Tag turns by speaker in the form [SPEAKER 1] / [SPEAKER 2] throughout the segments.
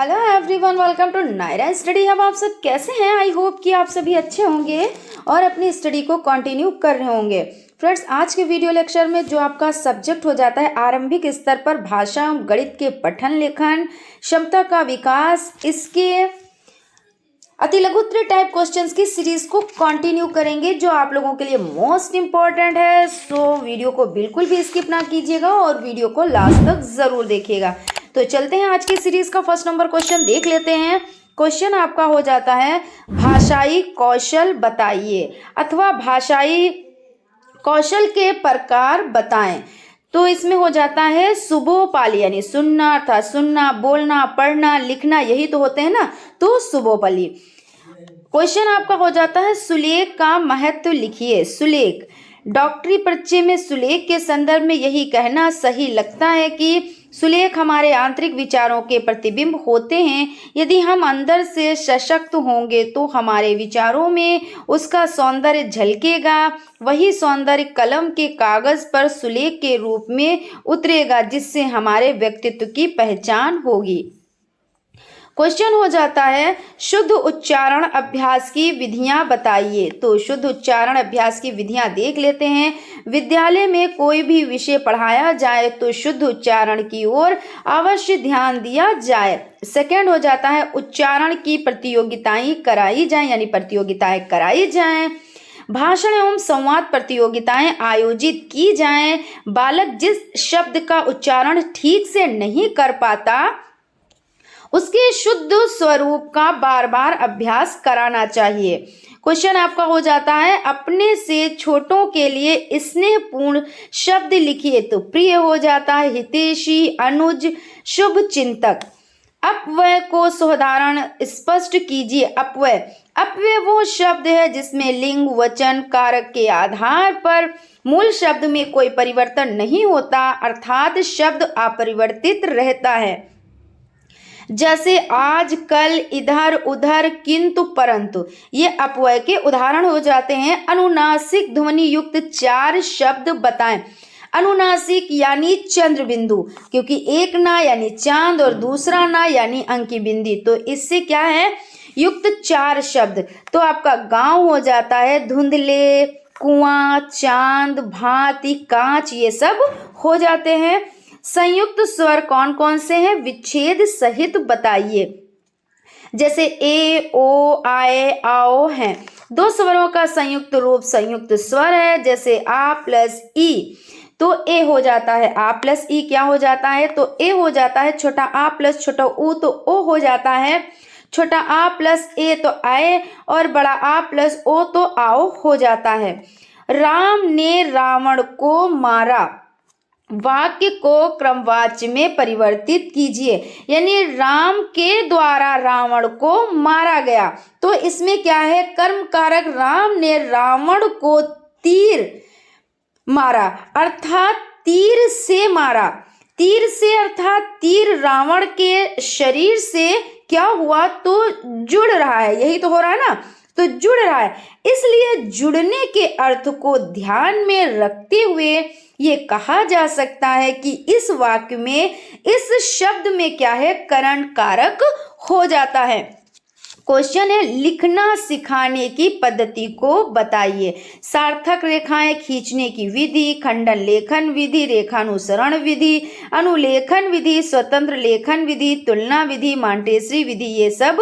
[SPEAKER 1] Hello everyone, welcome to Naira study hub. आप सब कैसे हैं? आई होप कि आप सभी अच्छे होंगे और अपनी स्टडी को कंटिन्यू कर रहे होंगे। फ्रेंड्स, आज के वीडियो लेक्चर में जो आपका सब्जेक्ट हो जाता है आरंभिक स्तर पर भाषा एवं गणित के पठन लेखन क्षमता का विकास, इसके अति लघुत्तरीय टाइप क्वेश्चंस की सीरीज को कंटिन्यू करेंगे जो आप लोगों के लिए मोस्ट इंपॉर्टेंट है। सो वीडियो को बिल्कुल भी स्किप ना कीजिएगा और वीडियो को लास्ट तक जरूर देखिएगा। तो चलते हैं आज की सीरीज का फर्स्ट नंबर क्वेश्चन देख लेते हैं। क्वेश्चन आपका हो जाता है भाषाई कौशल बताइए अथवा भाषाई कौशल के प्रकार बताएं। तो इसमें हो जाता है सुबोपाली यानी सुनना अर्थात सुनना, बोलना, पढ़ना, लिखना, यही तो होते हैं ना, तो सुबोपाली। क्वेश्चन आपका हो जाता है सुलेख का महत्व लिखिए। सुलेख, डॉक्टरी परिचय में सुलेख के संदर्भ में यही कहना सही लगता है कि सुलेख हमारे आंतरिक विचारों के प्रतिबिंब होते हैं। यदि हम अंदर से सशक्त होंगे तो हमारे विचारों में उसका सौंदर्य झलकेगा। वही सौंदर्य कलम के कागज पर सुलेख के रूप में उतरेगा जिससे हमारे व्यक्तित्व की पहचान होगी। क्वेश्चन हो जाता है शुद्ध उच्चारण अभ्यास की विधियां बताइए। तो शुद्ध उच्चारण अभ्यास की विधियां देख लेते हैं। विद्यालय में कोई भी विषय पढ़ाया जाए तो शुद्ध उच्चारण की ओर अवश्य ध्यान दिया जाए। सेकंड हो जाता है उच्चारण की प्रतियोगिताएं कराई जाएं यानी प्रतियोगिताएं कराई जाएं। भाषण एवं संवाद प्रतियोगिताएं आयोजित की जाएं। बालक जिस शब्द का उच्चारण ठीक से नहीं कर पाता उसके शुद्ध स्वरूप का बार बार अभ्यास कराना चाहिए। क्वेश्चन आपका हो जाता है अपने से छोटों के लिए स्नेहपूर्ण शब्द लिखिए। तो प्रिय हो जाता है हितैषी, अनुज, शुभ चिंतक। अपव्यय को साधारण स्पष्ट कीजिए। अपव्यय, अपव्यय वो शब्द है जिसमें लिंग, वचन, कारक के आधार पर मूल शब्द में कोई परिवर्तन नहीं होता अर्थात शब्द अपरिवर्तित रहता है। जैसे आज, कल, इधर, उधर, किंतु, परंतु, ये अपव्यय के उदाहरण हो जाते हैं। अनुनासिक ध्वनि युक्त 4 शब्द बताएं। अनुनासिक यानी चंद्र बिंदु, क्योंकि एक ना यानी चांद और दूसरा ना यानी अंकी बिंदी, तो इससे क्या है युक्त 4 शब्द। तो आपका गांव हो जाता है धुंधले, कुआं, चांद, भांति, कांच, ये सब हो जाते हैं। संयुक्त स्वर कौन कौन से हैं? विच्छेद सहित बताइए। जैसे ए, ओ, आए, आओ हैं। 2 स्वरों का संयुक्त रूप संयुक्त स्वर है। जैसे आ प्लस ई, तो ए हो जाता है आ प्लस ई क्या हो जाता है? तो ए हो जाता है। छोटा आ प्लस छोटा ऊ तो ओ हो जाता है। छोटा आ प्लस ए तो आए और बड़ा आ प्लस ओ तो आओ हो जाता है। राम ने रावण को मारा, वाक्य को क्रमवाच्य में परिवर्तित कीजिए। यानी राम के द्वारा रावण को मारा गया, तो इसमें क्या है कर्म कारक राम ने रावण को तीर मारा अर्थात तीर से मारा। तीर से अर्थात तीर रावण के शरीर से क्या हुआ? तो जुड़ रहा है, यही तो हो रहा है ना, तो जुड़ रहा है। इसलिए जुड़ने के अर्थ को ध्यान में रखते हुए ये कहा जा सकता है कि इस वाक्य में इस शब्द में क्या है करण कारक हो जाता है। क्वेश्चन है लिखना सिखाने की पद्धति को बताइए। सार्थक रेखाएं खींचने की विधि, खंडन लेखन विधि, रेखानुसरण विधि, अनुलेखन विधि, स्वतंत्र लेखन विधि, तुलना विधि, मॉन्टेसरी विधि, ये सब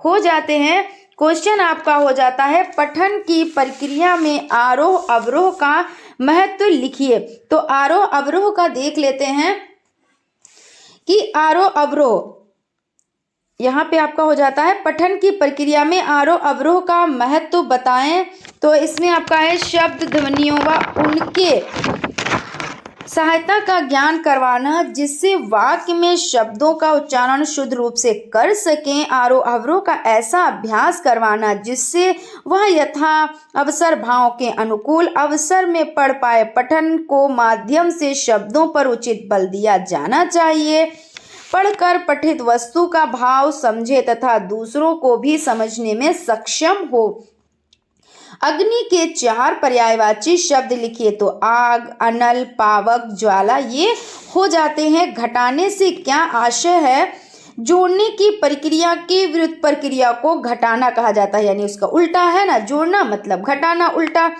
[SPEAKER 1] हो जाते हैं। क्वेश्चन आपका हो जाता है पठन की प्रक्रिया में आरोह अवरोह का महत्व लिखिए। तो आरोह अवरोह का देख लेते हैं कि आरोह अवरोह यहाँ पे आपका हो जाता है पठन की प्रक्रिया में आरोह अवरोह का महत्व बताएं। तो इसमें आपका है शब्द ध्वनियों व उनके सहायता का ज्ञान करवाना जिससे वाक्य में शब्दों का उच्चारण शुद्ध रूप से कर सकें। आरोह अवरोह का ऐसा अभ्यास करवाना जिससे वह यथा अवसर भाव के अनुकूल अवसर में पढ़ पाए। पठन को माध्यम से शब्दों पर उचित बल दिया जाना चाहिए। पढ़कर पठित वस्तु का भाव समझे तथा दूसरों को भी समझने में सक्षम हो। अग्नि के 4 पर्यायवाची शब्द लिखिए। तो आग, अनल, पावक, ज्वाला, ये हो जाते हैं। घटाने से क्या आशय है? जोड़ने की प्रक्रिया की विरुद्ध प्रक्रिया को घटाना कहा जाता है, यानी उसका उल्टा है ना, जोड़ना मतलब घटाना, उल्टा।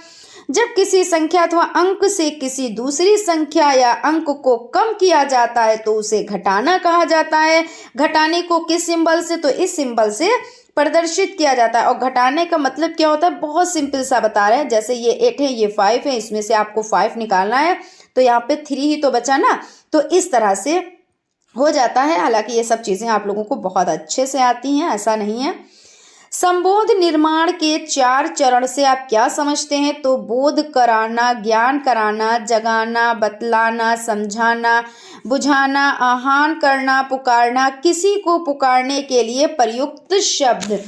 [SPEAKER 1] जब किसी संख्या अथवा अंक से किसी दूसरी संख्या या अंक को कम किया जाता है तो उसे घटाना कहा जाता है। घटाने को किस सिंबल से, तो इस सिंबल से प्रदर्शित किया जाता है। और घटाने का मतलब क्या होता है, बहुत सिंपल सा बता रहे हैं। जैसे ये 8 है, ये 5 है, इसमें से आपको 5 निकालना है, तो यहाँ पे 3 ही तो बचा ना, तो इस तरह से हो जाता है। हालांकि ये सब चीज़ें आप लोगों को बहुत अच्छे से आती हैं, ऐसा नहीं है। संबोध निर्माण के 4 चरण से आप क्या समझते हैं, तो बोध कराना, ज्ञान कराना, जगाना, बतलाना, समझाना, बुझाना, आह्वान करना, पुकारना, किसी को पुकारने के लिए प्रयुक्त शब्द,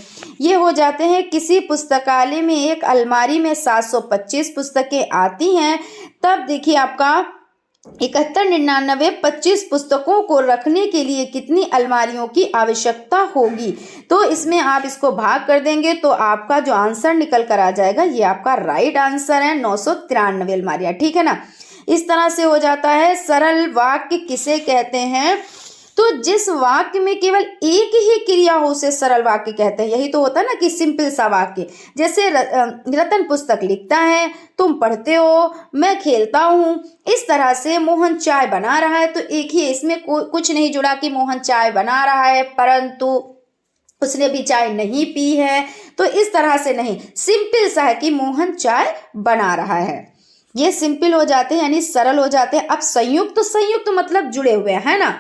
[SPEAKER 1] ये हो जाते हैं। किसी पुस्तकालय में एक अलमारी में 725 पुस्तकें आती हैं, तब देखिए आपका 71, 99, 25 पुस्तकों को रखने के लिए कितनी अलमारियों की आवश्यकता होगी। तो इसमें आप इसको भाग कर देंगे तो आपका जो आंसर निकल कर आ जाएगा, ये आपका राइट आंसर है, 993 अलमारियां, ठीक है ना। इस तरह से हो जाता है। सरल वाक्य किसे कहते हैं, तो जिस वाक्य में केवल एक ही क्रिया हो उसे सरल वाक्य कहते हैं। यही तो होता है ना कि सिंपल सा वाक्य। जैसे रतन पुस्तक लिखता है, तुम पढ़ते हो, मैं खेलता हूँ। इस तरह से मोहन चाय बना रहा है, तो एक ही, इसमें कुछ नहीं जुड़ा कि मोहन चाय बना रहा है परंतु उसने भी चाय नहीं पी है, तो इस तरह से नहीं, सिंपल सा है कि मोहन चाय बना रहा है। ये सिंपल हो जाते हैं, यानी सरल हो जाते हैं। अब संयुक्त, संयुक्त मतलब जुड़े हुए है ना,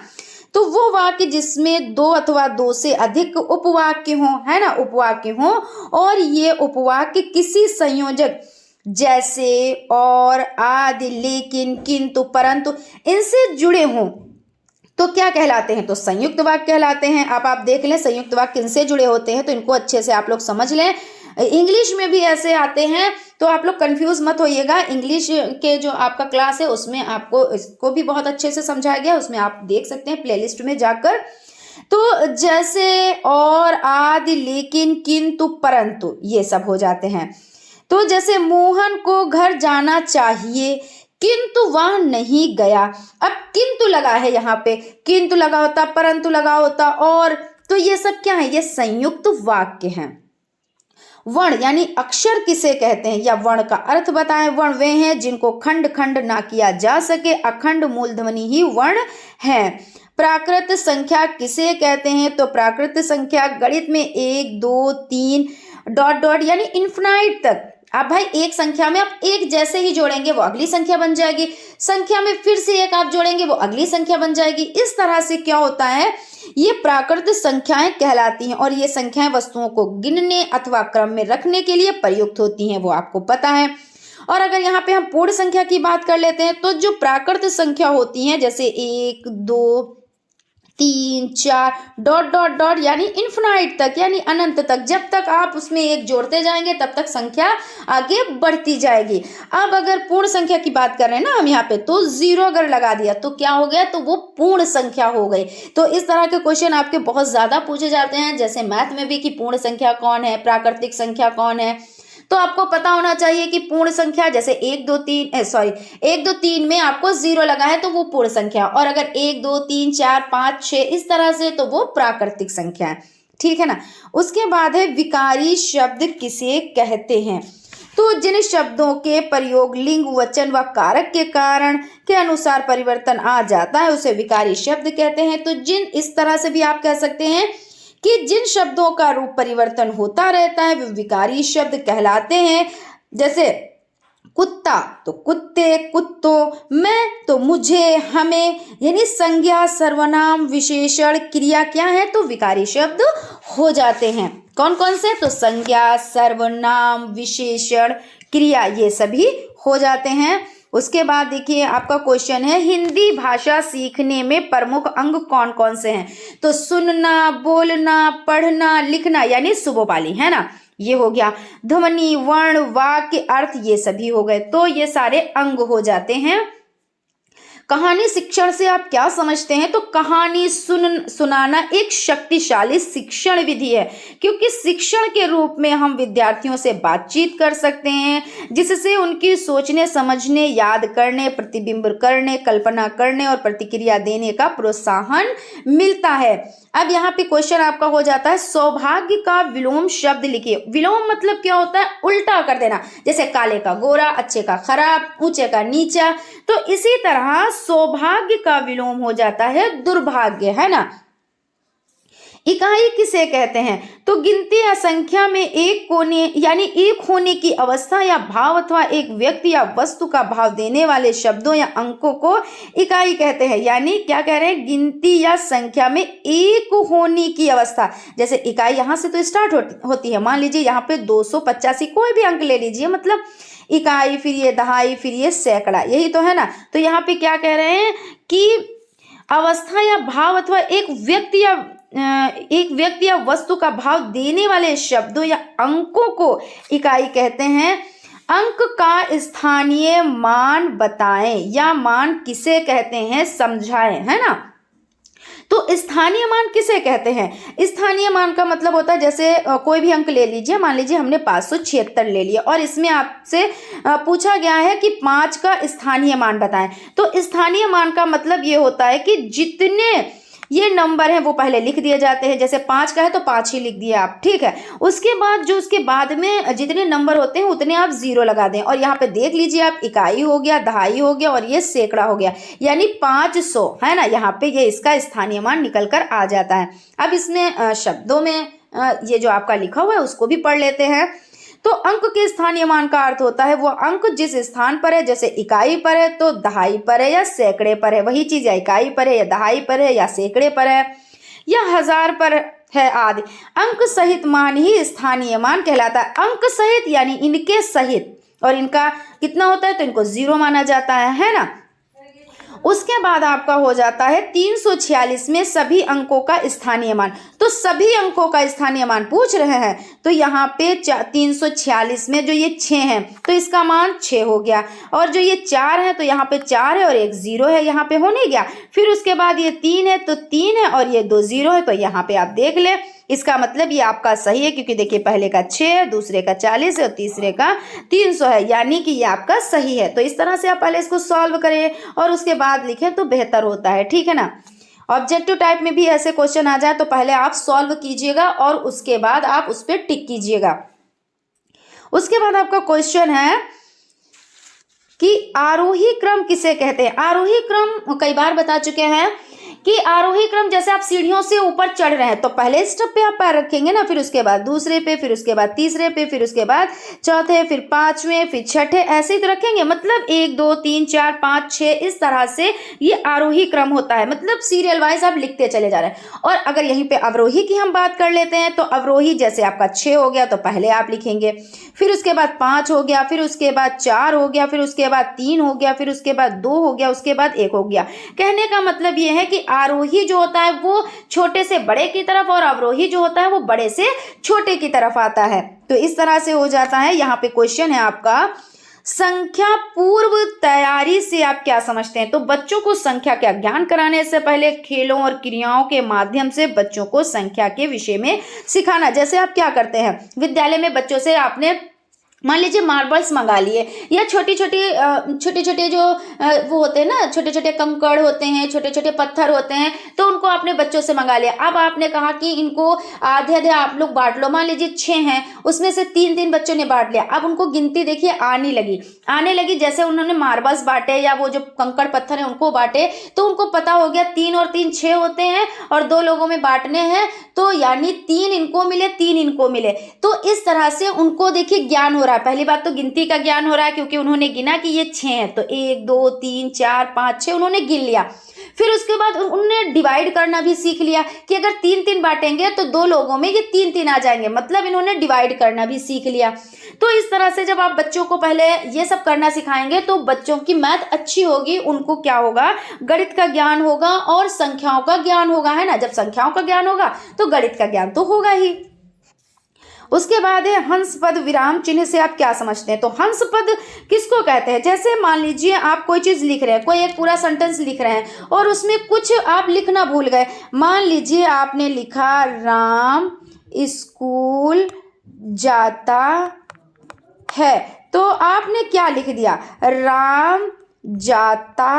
[SPEAKER 1] तो वो वाक्य जिसमें 2 अथवा 2 से अधिक उपवाक्य हो, है ना, उपवाक्य हो, और ये उपवाक्य किसी संयोजक जैसे और, आदि, लेकिन, किंतु, परंतु इनसे जुड़े हों तो क्या कहलाते हैं, तो संयुक्त वाक्य कहलाते हैं। अब आप देख लें संयुक्त वाक्य किनसे जुड़े होते हैं, तो इनको अच्छे से आप लोग समझ लें। इंग्लिश में भी ऐसे आते हैं, तो आप लोग कंफ्यूज मत होइएगा। इंग्लिश के जो आपका क्लास है उसमें आपको इसको भी बहुत अच्छे से समझाया गया, उसमें आप देख सकते हैं प्लेलिस्ट में जाकर। तो जैसे और, आदि, लेकिन, किंतु, परंतु ये सब हो जाते हैं। तो जैसे मोहन को घर जाना चाहिए किंतु वह नहीं गया। अब किंतु लगा है, यहाँ पे किंतु लगा होता, परंतु लगा होता, और, तो ये सब क्या है, ये संयुक्त वाक्य हैं। वर्ण यानी अक्षर किसे कहते हैं, या वर्ण का अर्थ बताएं। वर्ण वे हैं जिनको खंड खंड ना किया जा सके, अखंड मूलध्वनि ही वर्ण है। प्राकृत संख्या किसे कहते हैं, तो प्राकृत संख्या गणित में 1, 2, 3 डॉट डॉट यानी इन्फिनाइट तक। आप भाई एक संख्या में आप एक जैसे ही जोड़ेंगे वो अगली संख्या बन जाएगी, संख्या में फिर से एक आप जोड़ेंगे वो अगली संख्या बन जाएगी। इस तरह से क्या होता है, ये प्राकृत संख्याएं कहलाती हैं, और ये संख्याएं वस्तुओं को गिनने अथवा क्रम में रखने के लिए प्रयुक्त होती हैं, वो आपको पता है। और अगर यहाँ पे हम पूर्ण संख्या की बात कर लेते हैं, तो जो प्राकृत संख्या होती हैं जैसे 1, 2, 3, 4 डॉट डॉट डॉट यानी इन्फिनाइट तक, यानी अनंत तक, जब तक आप उसमें एक जोड़ते जाएंगे तब तक संख्या आगे बढ़ती जाएगी। अब अगर पूर्ण संख्या की बात कर रहे हैं ना हम यहाँ पे, तो 0 अगर लगा दिया तो क्या हो गया, तो वो पूर्ण संख्या हो गई। तो इस तरह के क्वेश्चन आपके बहुत ज्यादा पूछे जाते हैं, जैसे मैथ में भी कि पूर्ण संख्या कौन है, प्राकृतिक संख्या कौन है। तो आपको पता होना चाहिए कि पूर्ण संख्या जैसे 1, 2, 3 में आपको 0 लगा है तो वो पूर्ण संख्या, और अगर 1, 2, 3, 4, 5, 6 इस तरह से तो वो प्राकृतिक संख्या है, ठीक है ना। उसके बाद है विकारी शब्द किसे कहते हैं, तो जिन शब्दों के प्रयोग लिंग, वचन व कारक के कारण के अनुसार परिवर्तन आ जाता है उसे विकारी शब्द कहते हैं। तो जिन, इस तरह से भी आप कह सकते हैं कि जिन शब्दों का रूप परिवर्तन होता रहता है वे विकारी शब्द कहलाते हैं। जैसे कुत्ता तो कुत्ते, कुत्तों, मैं तो मुझे, हमें, यानी संज्ञा, सर्वनाम, विशेषण, क्रिया क्या है, तो विकारी शब्द हो जाते हैं। कौन कौन से, तो संज्ञा, सर्वनाम, विशेषण, क्रिया, ये सभी हो जाते हैं। उसके बाद देखिए आपका क्वेश्चन है हिंदी भाषा सीखने में प्रमुख अंग कौन कौन से हैं, तो सुनना, बोलना, पढ़ना, लिखना यानी सुबोपाली, है ना, ये हो गया। ध्वनि, वर्ण, वाक्य, अर्थ, ये सभी हो गए, तो ये सारे अंग हो जाते हैं। कहानी शिक्षण से आप क्या समझते हैं? तो कहानी सुनाना एक शक्तिशाली शिक्षण विधि है, क्योंकि शिक्षण के रूप में हम विद्यार्थियों से बातचीत कर सकते हैं, जिससे उनकी सोचने, समझने, याद करने, प्रतिबिंब करने, कल्पना करने और प्रतिक्रिया देने का प्रोत्साहन मिलता है। अब यहाँ पे क्वेश्चन आपका हो जाता है, सौभाग्य का विलोम शब्द लिखिए। विलोम मतलब क्या होता है? उल्टा कर देना, जैसे काले का गोरा, अच्छे का खराब, ऊंचे का नीचा। तो इसी तरह सौभाग्य का विलोम हो जाता है दुर्भाग्य, है ना। इकाई किसे कहते हैं? तो गिनती या संख्या में एक कोने यानी एक होने की अवस्था या भाव अथवा एक व्यक्ति या वस्तु का भाव देने वाले शब्दों या अंकों को इकाई कहते हैं। यानी क्या कह रहे हैं? गिनती या संख्या में एक होने की अवस्था। जैसे इकाई यहाँ से तो स्टार्ट होती है, मान लीजिए यहाँ पे 285, कोई भी अंक ले लीजिए, मतलब इकाई, फिर ये दहाई, फिर ये सैकड़ा, यही तो है ना। तो यहाँ पे क्या कह रहे हैं कि अवस्था या भाव अथवा एक व्यक्ति या वस्तु का भाव देने वाले शब्दों या अंकों को इकाई कहते हैं। अंक का स्थानीय मान बताएं या मान किसे कहते हैं समझाएं, है ना। तो स्थानीय मान किसे कहते हैं? स्थानीय मान का मतलब होता है, जैसे कोई भी अंक ले लीजिए, मान लीजिए हमने 576 ले लिया और इसमें आपसे पूछा गया है कि 5 का स्थानीय मान बताएं। तो स्थानीय मान का मतलब ये होता है कि जितने ये नंबर हैं वो पहले लिख दिए जाते हैं। जैसे 5 का है तो 5 ही लिख दिया आप, ठीक है। उसके बाद जो उसके बाद में जितने नंबर होते हैं उतने आप 0 लगा दें। और यहाँ पे देख लीजिए आप, इकाई हो गया, दहाई हो गया और ये सैकड़ा हो गया, यानी 500, है ना। यहाँ पे ये इसका स्थानीय मान निकल कर आ जाता है। अब इसमें शब्दों में ये जो आपका लिखा हुआ है उसको भी पढ़ लेते हैं। तो अंक के स्थानीय मान का अर्थ होता है वो अंक जिस स्थान पर है, जैसे इकाई पर है तो दहाई पर है या सैकड़े पर है, वही चीज या इकाई पर है या दहाई पर है या सैकड़े पर है या हजार पर है आदि। अंक सहित मान ही स्थानीय मान कहलाता है। अंक सहित यानी इनके सहित, और इनका कितना होता है तो इनको 0 माना जाता है ना। उसके बाद आपका हो जाता है 346 में सभी अंकों का स्थानीय मान। तो सभी अंकों का स्थानीय मान पूछ रहे हैं, तो यहाँ पे 346 में जो ये 6 है तो इसका मान 6 हो गया, और जो ये 4 है तो यहाँ पे 4 है और एक 0 है, यहाँ पे हो नहीं गया। फिर उसके बाद ये 3 है तो 3 है और ये 2 0 है, तो यहाँ पे आप देख ले, इसका मतलब ये आपका सही है, क्योंकि देखिए पहले का 6 है, दूसरे का 40 है और तीसरे का 300 है, यानी कि ये आपका सही है। तो इस तरह से आप पहले इसको सॉल्व करें और उसके बाद लिखें तो बेहतर होता है, ठीक है ना। ऑब्जेक्टिव टाइप में भी ऐसे क्वेश्चन आ जाए तो पहले आप सॉल्व कीजिएगा और उसके बाद आप उस पर टिक कीजिएगा। उसके बाद आपका क्वेश्चन है कि आरोही क्रम किसे कहते हैं। आरोही क्रम कई बार बता चुके हैं कि आरोही क्रम, जैसे आप सीढ़ियों से ऊपर चढ़ रहे हैं तो पहले स्टेप पे आप पैर रखेंगे ना, फिर उसके बाद दूसरे पे, फिर उसके बाद तीसरे पे, फिर उसके बाद चौथे, फिर पांचवें, फिर छठे, ऐसे ही तो रखेंगे। मतलब 1 2 3 4 5 6 इस तरह से ये आरोही क्रम होता है, मतलब सीरियल वाइज आप लिखते चले जा रहे हैं। और अगर यहीं पे अवरोही की हम बात कर लेते हैं तो अवरोही जैसे आपका 6 हो गया तो पहले आप लिखेंगे, फिर उसके बाद 5 हो गया, फिर उसके बाद 4 हो गया, फिर उसके बाद 3 हो गया, फिर उसके बाद 2 हो गया, उसके बाद 1 हो गया। कहने का मतलब ये है कि आरोही जो होता है वो छोटे से बड़े की तरफ और अवरोही जो होता है वो बड़े से छोटे की तरफ आता है। तो इस तरह से हो जाता है। यहाँ पे क्वेश्चन है आपका, संख्या पूर्व तैयारी से आप क्या समझते हैं। तो बच्चों को संख्या का ज्ञान कराने से पहले खेलों और क्रियाओं के माध्यम से बच्चों को संख्या के विषय में सिखाना। जैसे आप क्या करते हैं, विद्यालय में बच्चों से आपने मान लीजिए मार्बल्स मंगा लिए, या छोटे छोटे जो वो होते हैं ना, छोटे छोटे कंकड़ होते हैं, छोटे छोटे पत्थर होते हैं, तो उनको आपने बच्चों से मंगा लिया। अब आपने कहा कि इनको आधे आधे आप लोग बांट लो। मान लीजिए 6 हैं, उसमें से 3 बच्चों ने बांट लिया। अब उनको गिनती देखिए आने लगी। जैसे उन्होंने मार्बल्स बांटे या वो जो कंकड़ पत्थर है उनको बांटे, तो उनको पता हो गया 3 और 3 6 होते हैं और 2 लोगों में बांटने हैं, तो यानी 3 इनको मिले, 3 इनको मिले। तो इस तरह से उनको देखिए ज्ञान हो रहा है। पहली बात तो गिनती का ज्ञान हो रहा है, क्योंकि उन्होंने गिना कि ये 6 है, तो 1 2 3 4 5 6 उन्होंने गिन लिया। फिर उसके बाद उन्होंने डिवाइड करना भी सीख लिया कि अगर 3 बांटेंगे तो 2 लोगों में ये 3 आ जाएंगे, मतलब इन्होंने डिवाइड करना भी सीख लिया। तो इस तरह से जब आप बच्चों को पहले ये सब करना सिखाएंगे तो बच्चों की मैथ अच्छी होगी, उनको क्या होगा, गणित का ज्ञान होगा और संख्याओं का ज्ञान होगा, है ना। जब संख्याओं का ज्ञान होगा तो गणित का ज्ञान तो होगा ही। उसके बाद है हंस पद विराम चिन्ह से आप क्या समझते हैं। तो हंस पद किसको कहते हैं, जैसे मान लीजिए आप कोई चीज़ लिख रहे हैं, कोई एक पूरा सेंटेंस लिख रहे हैं और उसमें कुछ आप लिखना भूल गए। मान लीजिए आपने लिखा राम स्कूल जाता है, तो आपने क्या लिख दिया, राम जाता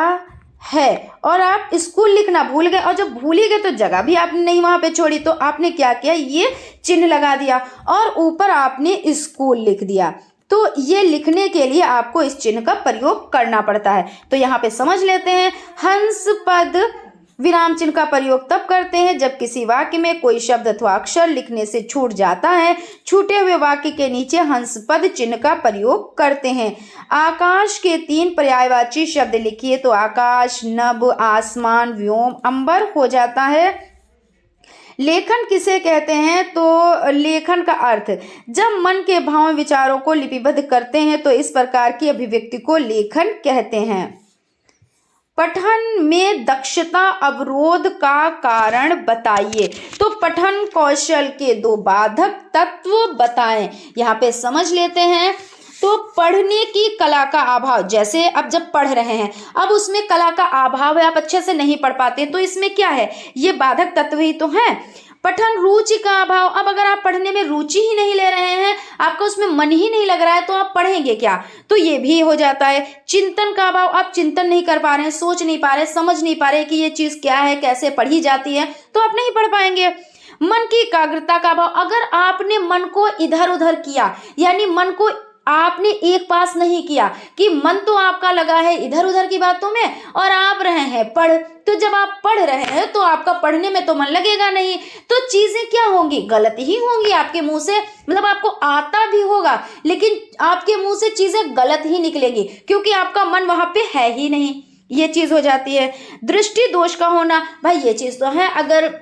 [SPEAKER 1] है, और आप स्कूल लिखना भूल गए, और जब भूल ही गए तो जगह भी आपने नहीं वहां पे छोड़ी, तो आपने क्या किया, ये चिन्ह लगा दिया और ऊपर आपने स्कूल लिख दिया। तो ये लिखने के लिए आपको इस चिन्ह का प्रयोग करना पड़ता है। तो यहाँ पे समझ लेते हैं, हंस पद विराम चिन्ह का प्रयोग तब करते हैं जब किसी वाक्य में कोई शब्द अथवा अक्षर लिखने से छूट जाता है। छूटे हुए वाक्य के नीचे हंस पद चिन्ह का प्रयोग करते हैं। आकाश के 3 पर्यायवाची शब्द लिखिए। तो आकाश, नभ, आसमान, व्योम, अंबर हो जाता है। लेखन किसे कहते हैं, तो लेखन का अर्थ जब मन के भाव विचारों को लिपिबद्ध करते हैं तो इस प्रकार की अभिव्यक्ति को लेखन कहते हैं। पठन में दक्षता अवरोध का कारण बताइए। तो पठन कौशल के 2 बाधक तत्व बताएं। यहाँ पे समझ लेते हैं। तो पढ़ने की कला का अभाव, जैसे अब जब पढ़ रहे हैं अब उसमें कला का अभाव है, आप अच्छे से नहीं पढ़ पाते, तो इसमें क्या है, ये बाधक तत्व ही तो है। पठन रुचि का अभाव, अब अगर आप पढ़ने में रुचि ही नहीं ले रहे हैं, आपका उसमें मन ही नहीं लग रहा है, तो आप पढ़ेंगे क्या, तो ये भी हो जाता है। चिंतन का अभाव, आप चिंतन नहीं कर पा रहे हैं, सोच नहीं पा रहे, समझ नहीं पा रहे कि ये चीज़ क्या है, कैसे पढ़ी जाती है, तो आप नहीं पढ़ पाएंगे। मन की एकाग्रता का अभाव, अगर आपने मन को इधर उधर किया, यानी मन को आपने एक पास नहीं किया, कि मन तो आपका लगा है इधर उधर की बातों में और आप रहे हैं पढ़, तो जब आप पढ़ रहे हैं तो आपका पढ़ने में तो मन लगेगा नहीं, तो चीजें क्या होंगी, गलत ही होंगी आपके मुंह से, मतलब आपको आता भी होगा लेकिन आपके मुंह से चीजें गलत ही निकलेंगी, क्योंकि आपका मन वहां पे है ही नहीं, ये चीज हो जाती है। दृष्टि दोष का होना, भाई ये चीज तो है, अगर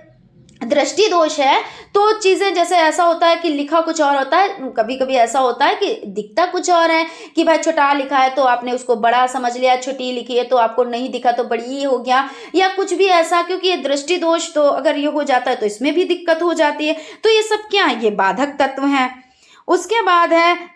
[SPEAKER 1] दृष्टि दोष है तो चीजें जैसे ऐसा होता है कि लिखा कुछ और होता है, कभी कभी ऐसा होता है कि दिखता कुछ और है, कि भाई छोटा लिखा है तो आपने उसको बड़ा समझ लिया, छोटी लिखी है तो आपको नहीं दिखा तो बड़ी ही हो गया, या कुछ भी ऐसा, क्योंकि ये दृष्टि दोष तो अगर ये हो जाता है तो इसमें भी दिक्कत हो जाती है। तो ये सब क्या है, ये बाधक तत्व हैं। उसके बाद है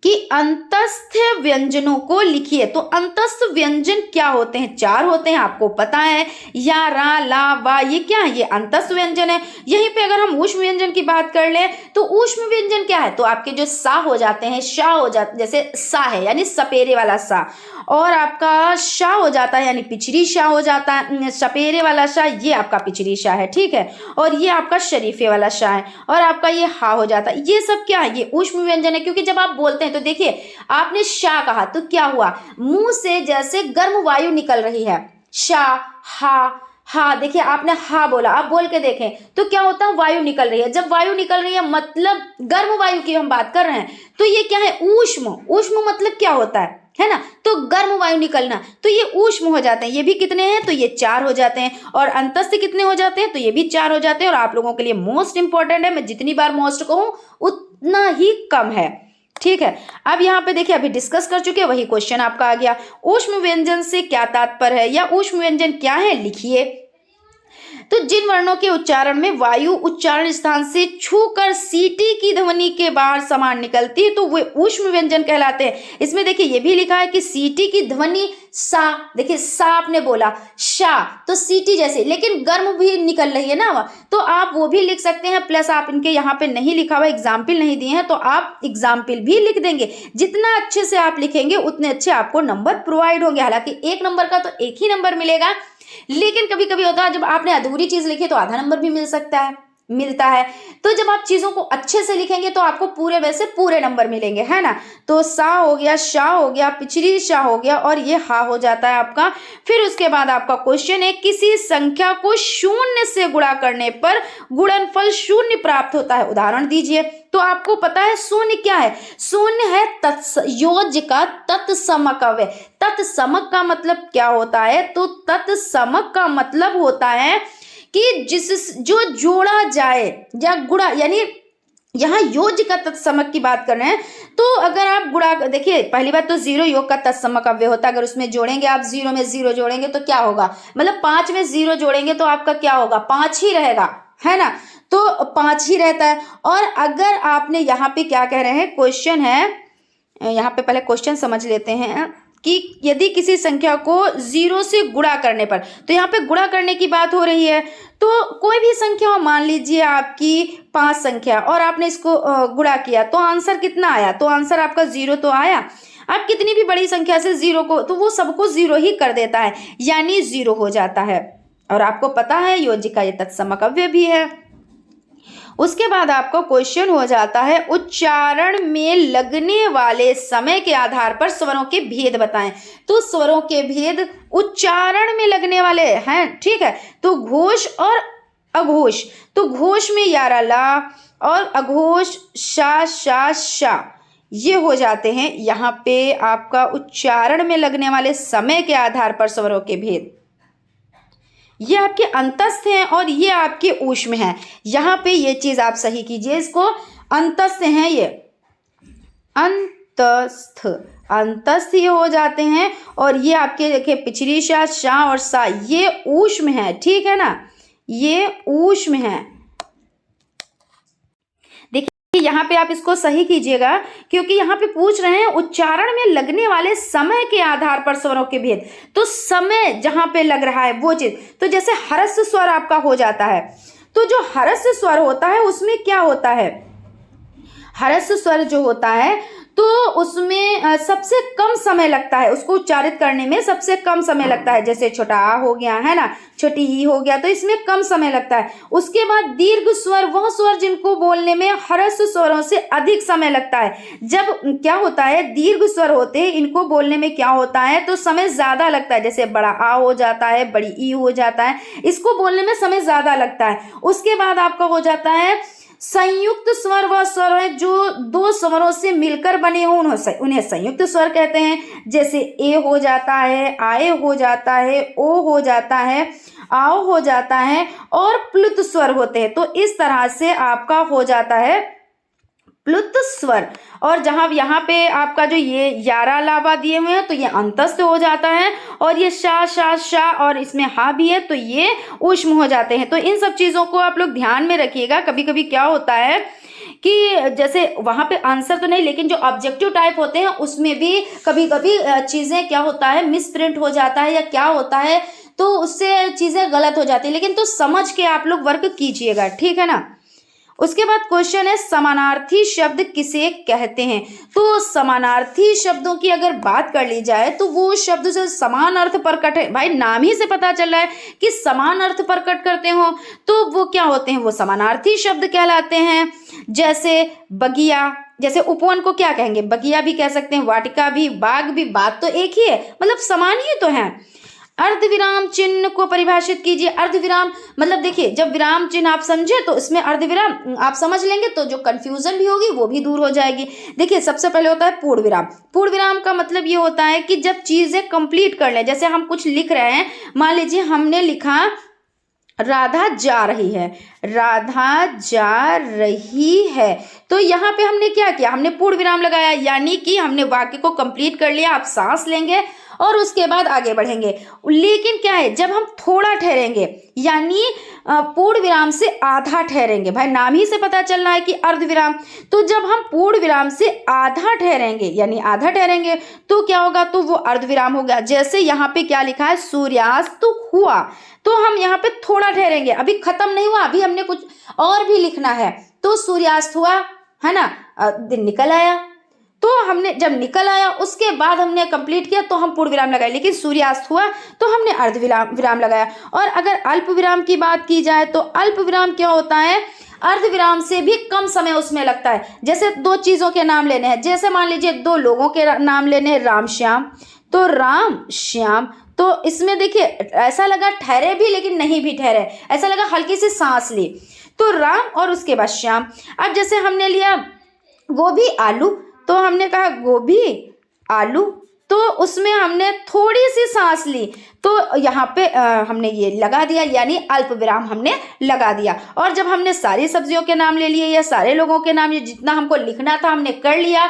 [SPEAKER 1] कि अंतस्थ व्यंजनों को लिखिए। तो अंतस्थ व्यंजन क्या होते हैं, 4 होते हैं, आपको पता है, या, रा, ला, वा, ये क्या है, ये अंतस्थ व्यंजन है। यहीं पे अगर हम ऊष्म व्यंजन की बात कर ले तो ऊष्म व्यंजन क्या है, तो आपके जो सा हो जाते हैं, शा हो जाते, जैसे सा है यानी सपेरे वाला सा, और आपका शा हो जाता है यानी पिछड़ी शा हो जाता है, सपेरे वाला शा, ये आपका पिछड़ी शा है, ठीक है, और ये आपका शरीफे वाला शा है, और आपका ये हा हो जाता है। ये सब क्या है, ये ऊष्म व्यंजन है, क्योंकि जब आप बोलते हैं तो देखिए आपने शा कहा तो क्या हुआ, मुंह से जैसे गर्म वायु निकल रही है, शा, हा, देखिए आपने हा बोला, आप बोल के देखें तो क्या होता है, वायु निकल रही है। जब वायु निकल रही है मतलब गर्म वायु की हम बात कर रहे हैं, तो ये क्या है, ऊष्म। ऊष्म मतलब क्या होता है ना, तो गर्म वायु निकलना, तो ये ऊष्म हो जाते हैं। ये भी कितने हैं, तो ये 4 हो जाते हैं, और अंतस्थ कितने हो जाते हैं, तो ये भी 4 हो जाते हैं। और आप लोगों के लिए मोस्ट इंपॉर्टेंट है, मैं जितनी बार मोस्ट कहूं उतना ही कम है, ठीक है। अब यहाँ पे देखिए अभी डिस्कस कर चुके हैं, वही क्वेश्चन आपका आ गया, ऊष्म व्यंजन से क्या तात्पर्य है, या ऊष्म व्यंजन क्या है, लिखिए। तो जिन वर्णों के उच्चारण में वायु उच्चारण स्थान से छूकर सीटी की ध्वनि के बाहर समान निकलती है तो वे ऊष्म व्यंजन कहलाते हैं। इसमें देखिए ये भी लिखा है कि सीटी की ध्वनि सा, देखिए सा आपने बोला, शा तो सीटी जैसे, लेकिन गर्म भी निकल रही है ना, तो आप वो भी लिख सकते हैं। प्लस आप इनके यहाँ पे नहीं लिखा हुआ, एग्जाम्पल नहीं दिए हैं, तो आप एग्जाम्पल भी लिख देंगे। जितना अच्छे से आप लिखेंगे उतने अच्छे आपको नंबर प्रोवाइड होंगे। हालांकि 1 नंबर का तो 1 ही नंबर मिलेगा, लेकिन कभी कभी होता है जब आपने अधूरी चीज लिखी तो आधा नंबर भी मिलता है। तो जब आप चीजों को अच्छे से लिखेंगे तो आपको पूरे वैसे पूरे नंबर मिलेंगे, है ना। तो सा हो गया, शा हो गया, पिछड़ी शा हो गया, और ये हा हो जाता है आपका। फिर उसके बाद आपका क्वेश्चन है, किसी संख्या को 0 से गुणा करने पर गुणनफल 0 प्राप्त होता है, उदाहरण दीजिए। तो आपको पता है 0 क्या है, 0 है योज्य का तत्समक अव्यय। तत्समक का मतलब क्या होता है, तो तत्समक का मतलब होता है कि जो जोड़ा जाए या गुणा, यानी यहाँ योज्य का तत्समक की बात कर रहे हैं। तो अगर आप गुणा, देखिए पहली बात तो 0 योग का तत्समक अव्यय होता है, अगर उसमें जोड़ेंगे आप 0 में 0 जोड़ेंगे तो क्या होगा, मतलब 5 में 0 जोड़ेंगे तो आपका क्या होगा, 5 ही रहेगा, है ना। तो 5 ही रहता है। और अगर आपने यहाँ पे क्या कह रहे हैं, क्वेश्चन है, यहाँ पे पहले क्वेश्चन समझ लेते हैं कि यदि किसी संख्या को 0 से गुणा करने पर, तो यहाँ पे गुणा करने की बात हो रही है। तो कोई भी संख्या हो, मान लीजिए आपकी 5 संख्या और आपने इसको गुणा किया तो आंसर कितना आया, तो आंसर आपका 0 तो आया। आप कितनी भी बड़ी संख्या से 0 को, तो वो सबको 0 ही कर देता है, यानी 0 हो जाता है। और आपको पता है योज्य का ये तत्समक अव्यय भी है। उसके बाद आपका क्वेश्चन हो जाता है उच्चारण में लगने वाले समय के आधार पर स्वरों के भेद बताएं। तो स्वरों के भेद उच्चारण में लगने वाले हैं, ठीक है। तो घोष और अघोष, तो घोष में यारा ला और अघोष शा शा शा, ये हो जाते हैं यहाँ पे आपका उच्चारण में लगने वाले समय के आधार पर स्वरों के भेद। ये आपके अंतस्थ हैं और ये आपके ऊष्म हैं। यहाँ पे ये चीज आप सही कीजिए, इसको अंतस्थ हैं, ये अंतस्थ, अंतस्थ ये हो जाते हैं। और ये आपके देखिए पिछली शा और सा, ये ऊष्म है, ठीक है ना, ये ऊष्म है। यहाँ पे आप इसको सही कीजिएगा, क्योंकि यहाँ पे पूछ रहे हैं उच्चारण में लगने वाले समय के आधार पर स्वरों के भेद। तो समय जहां पे लग रहा है वो चीज, तो जैसे हरस्व स्वर आपका हो जाता है, तो जो हरस्व स्वर होता है उसमें क्या होता है, हरस्व स्वर जो होता है तो उसमें सबसे कम समय लगता है, उसको उच्चारित करने में सबसे कम समय लगता है। जैसे छोटा आ हो गया है ना, छोटी ही हो गया, तो इसमें कम समय लगता है। उसके बाद दीर्घ स्वर, वह स्वर जिनको बोलने में हरस्व स्वरों से अधिक समय लगता है। जब क्या होता है, दीर्घ स्वर होते हैं, इनको बोलने में क्या होता है, तो समय ज्यादा लगता है। जैसे बड़ा आ हो जाता है, बड़ी ई हो जाता है, इसको बोलने में समय ज्यादा लगता है। उसके बाद आपका हो जाता है संयुक्त स्वर, वह स्वर है जो 2 स्वरों से मिलकर बने हो, उन्हें संयुक्त स्वर कहते हैं। जैसे ए हो जाता है, आए हो जाता है, ओ हो जाता है, आओ हो जाता है, और प्लुत स्वर होते हैं। तो इस तरह से आपका हो जाता है प्लुत स्वर। और जहां यहाँ पे आपका जो ये 11 लावा दिए हुए हैं, तो ये अंतस्थ हो जाता है। और ये शा शा शा और इसमें हा भी है, तो ये ऊष्म हो जाते हैं। तो इन सब चीजों को आप लोग ध्यान में रखिएगा। कभी कभी क्या होता है कि जैसे वहां पे आंसर तो नहीं, लेकिन जो ऑब्जेक्टिव टाइप होते हैं उसमें भी कभी कभी चीजें क्या होता है, मिस प्रिंट हो जाता है या क्या होता है, तो उससे चीजें गलत हो जाती है। लेकिन तो समझ के आप लोग वर्क कीजिएगा, ठीक है ना। उसके बाद क्वेश्चन है समानार्थी शब्द किसे कहते हैं। तो समानार्थी शब्दों की अगर बात कर ली जाए तो वो शब्द जो समान अर्थ प्रकट है, भाई नाम ही से पता चल रहा है कि समान अर्थ प्रकट करते हो, तो वो क्या होते हैं, वो समानार्थी शब्द कहलाते हैं। जैसे बगिया, जैसे उपवन को क्या कहेंगे, बगिया भी कह सकते हैं, वाटिका भी, बाग भी, बात तो एक ही है, मतलब समान ही तो है। अर्धविराम चिन्ह को परिभाषित कीजिए। अर्धविराम मतलब देखिए, जब विराम चिन्ह आप समझे तो इसमें अर्धविराम आप समझ लेंगे तो जो कंफ्यूजन भी होगी वो भी दूर हो जाएगी। देखिए सबसे पहले होता है पूर्ण विराम। पूर्ण विराम का मतलब ये होता है कि जब चीजें कंप्लीट कर लें, जैसे हम कुछ लिख रहे हैं, मान लीजिए हमने लिखा राधा जा रही है, राधा जा रही है, तो यहाँ पे हमने क्या किया, हमने पूर्ण विराम लगाया, यानी कि हमने वाक्य को कंप्लीट कर लिया। आप सांस लेंगे और उसके बाद आगे बढ़ेंगे। लेकिन क्या है, जब हम थोड़ा ठहरेंगे, यानी पूर्ण विराम से आधा ठहरेंगे, भाई नाम ही से पता चल रहा है कि अर्धविराम, तो जब हम पूर्ण विराम से आधा ठहरेंगे, यानी आधा ठहरेंगे, तो क्या होगा, तो वो अर्धविराम हो गया। जैसे यहाँ पे क्या लिखा है, सूर्यास्त हुआ, तो हम यहाँ पे थोड़ा ठहरेंगे, अभी खत्म नहीं हुआ, अभी हमने कुछ और भी लिखना है। तो सूर्यास्त हुआ, है ना, दिन निकल आया, तो हमने जब निकल आया उसके बाद हमने कंप्लीट किया तो हम पूर्ण विराम लगाए। लेकिन सूर्यास्त हुआ तो हमने अर्ध विराम लगाया। और अगर अल्प विराम की बात की जाए तो अल्प विराम क्या होता है, अर्ध विराम से भी कम समय उसमें लगता है। जैसे 2 चीजों के नाम लेने हैं, जैसे मान लीजिए 2 लोगों के नाम लेने हैं, राम श्याम, तो राम श्याम, तो इसमें देखिए ऐसा लगा ठहरे भी लेकिन नहीं भी ठहरे, ऐसा लगा हल्की सी सांस ली, तो राम और उसके बाद श्याम। अब जैसे हमने लिया गोभी आलू, तो हमने कहा गोभी आलू, तो उसमें हमने थोड़ी सी सांस ली, तो यहाँ पे हमने ये लगा दिया, यानी अल्प विराम हमने लगा दिया। और जब हमने सारी सब्जियों के नाम ले लिए या सारे लोगों के नाम, ये जितना हमको लिखना था हमने कर लिया,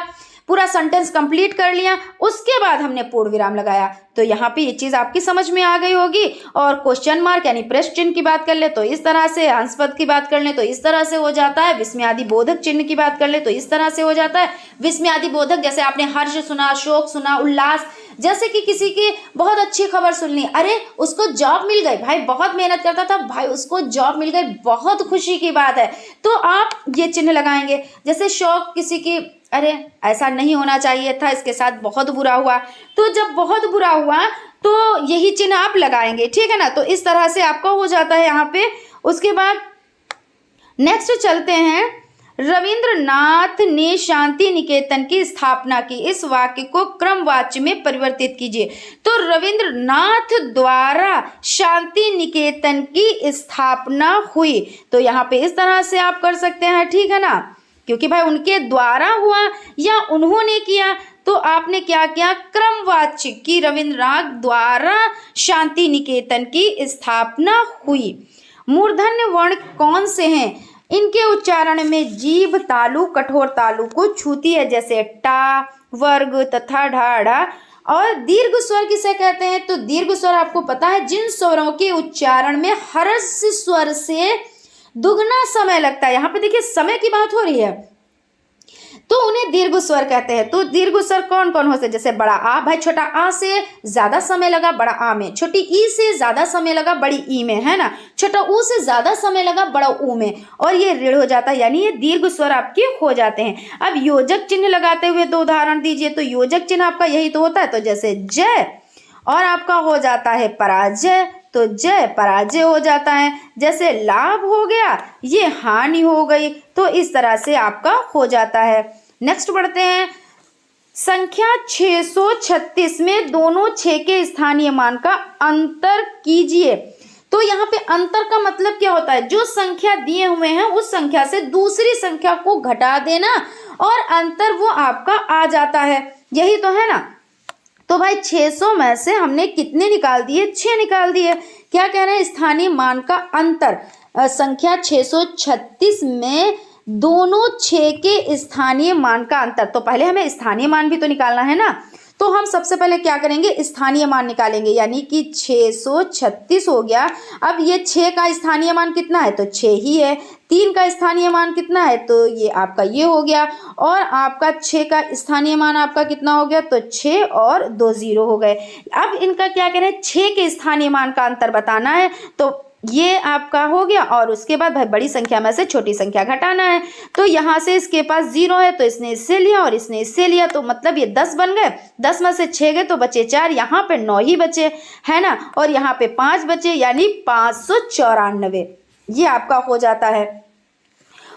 [SPEAKER 1] पूरा सेंटेंस कंप्लीट कर लिया, उसके बाद हमने पूर्ण विराम लगाया। तो यहाँ पे ये चीज़ आपकी समझ में आ गई होगी। और क्वेश्चन मार्क यानी प्रश्न चिन्ह की बात कर ले तो इस तरह से, अंश पद की बात कर ले तो इस तरह से हो जाता है, विस्मयादि बोधक चिन्ह की बात कर ले तो इस तरह से हो जाता है। विस्मयादि बोधक जैसे आपने हर्ष सुना, शोक सुना, उल्लास, जैसे कि किसी की बहुत अच्छी खबर सुननी, अरे उसको जॉब मिल गई, भाई बहुत मेहनत करता था, भाई उसको जॉब मिल गई, बहुत खुशी की बात है, तो आप ये चिन्ह लगाएंगे। जैसे शौक किसी की, अरे ऐसा नहीं होना चाहिए था, इसके साथ बहुत बुरा हुआ, तो जब बहुत बुरा हुआ तो यही चिन्ह आप लगाएंगे, ठीक है ना। तो इस तरह से आपका हो जाता है यहाँ पे। उसके बाद नेक्स्ट चलते हैं, रविंद्रनाथ ने शांति निकेतन की स्थापना की, इस वाक्य को क्रमवाच्य में परिवर्तित कीजिए। तो रविंद्रनाथ द्वारा शांति निकेतन की स्थापना हुई, तो यहाँ पे इस तरह से आप कर सकते हैं, ठीक है ना, क्योंकि भाई उनके द्वारा हुआ या उन्होंने किया, तो आपने क्या किया, क्रमवाच्य की रविंद्रनाथ द्वारा शांति निकेतन की स्थापना हुई। मूर्धन्य वर्ण कौन से हैं, इनके उच्चारण में जीभ तालु कठोर तालु को छूती है, जैसे टा, वर्ग तथा ढाढ़ा। और दीर्घ स्वर किसे कहते हैं, तो दीर्घ स्वर आपको पता है, जिन स्वरों के उच्चारण में ह्रस्व स्वर से दुगना समय लगता है। यहाँ पे देखिए समय की बात हो रही है, तो उन्हें दीर्घ स्वर कहते हैं। तो दीर्घ स्वर कौन कौन हो सकते, जैसे बड़ा आ, भाई छोटा आ से ज्यादा समय लगा बड़ा आ में, छोटी ई से ज्यादा समय लगा बड़ी ई में, है ना, छोटा ऊ से ज्यादा समय लगा बड़ा ऊ में, और ये ऋण हो जाता है, यानी ये दीर्घ स्वर आपके हो जाते हैं। अब योजक चिन्ह लगाते हुए दो उदाहरण दीजिए। तो योजक चिन्ह आपका यही तो होता है, तो जैसे जय, और आपका हो जाता है पराजय, तो जय पराजय हो जाता है। जैसे लाभ हो गया, ये हानि हो गई, तो इस तरह से आपका हो जाता है। नेक्स्ट बढ़ते हैं, संख्या 636 में दोनों 6 के स्थानीय मान का अंतर कीजिए। तो यहाँ पे अंतर का मतलब क्या होता है, जो संख्या दिए हुए हैं उस संख्या से दूसरी संख्या को घटा देना और अंतर वो आपका आ जाता है, यही तो है ना। तो भाई 600 में से हमने कितने निकाल दिए, 6 निकाल दिए। क्या कह रहे हैं, स्थानीय मान का अंतर, संख्या 636 में दोनों 6 के स्थानीय मान का अंतर। तो पहले हमें स्थानीय मान भी तो निकालना है ना, तो हम सबसे पहले क्या करेंगे, स्थानीय मान निकालेंगे, यानी कि 636 हो गया। अब ये 6 का स्थानीय मान कितना है, तो 6 ही है। 3 का स्थानीय मान कितना है, तो ये आपका ये हो गया, और आपका 6 का स्थानीय मान आपका कितना हो गया, तो 6 और 2 0 हो गए। अब इनका क्या करें, 6 के स्थानीय मान का अंतर बताना है, तो ये आपका हो गया, और उसके बाद भाई बड़ी संख्या में से छोटी संख्या घटाना है। तो यहाँ से इसके पास 0 है, तो इसने इससे लिया और इसने इससे लिया, तो मतलब ये 10 बन गए। 10 में से 6 गए तो बचे 4, यहाँ पे 9 ही बचे, है ना, और यहाँ पे 5 बचे, यानी 594 ये आपका हो जाता है।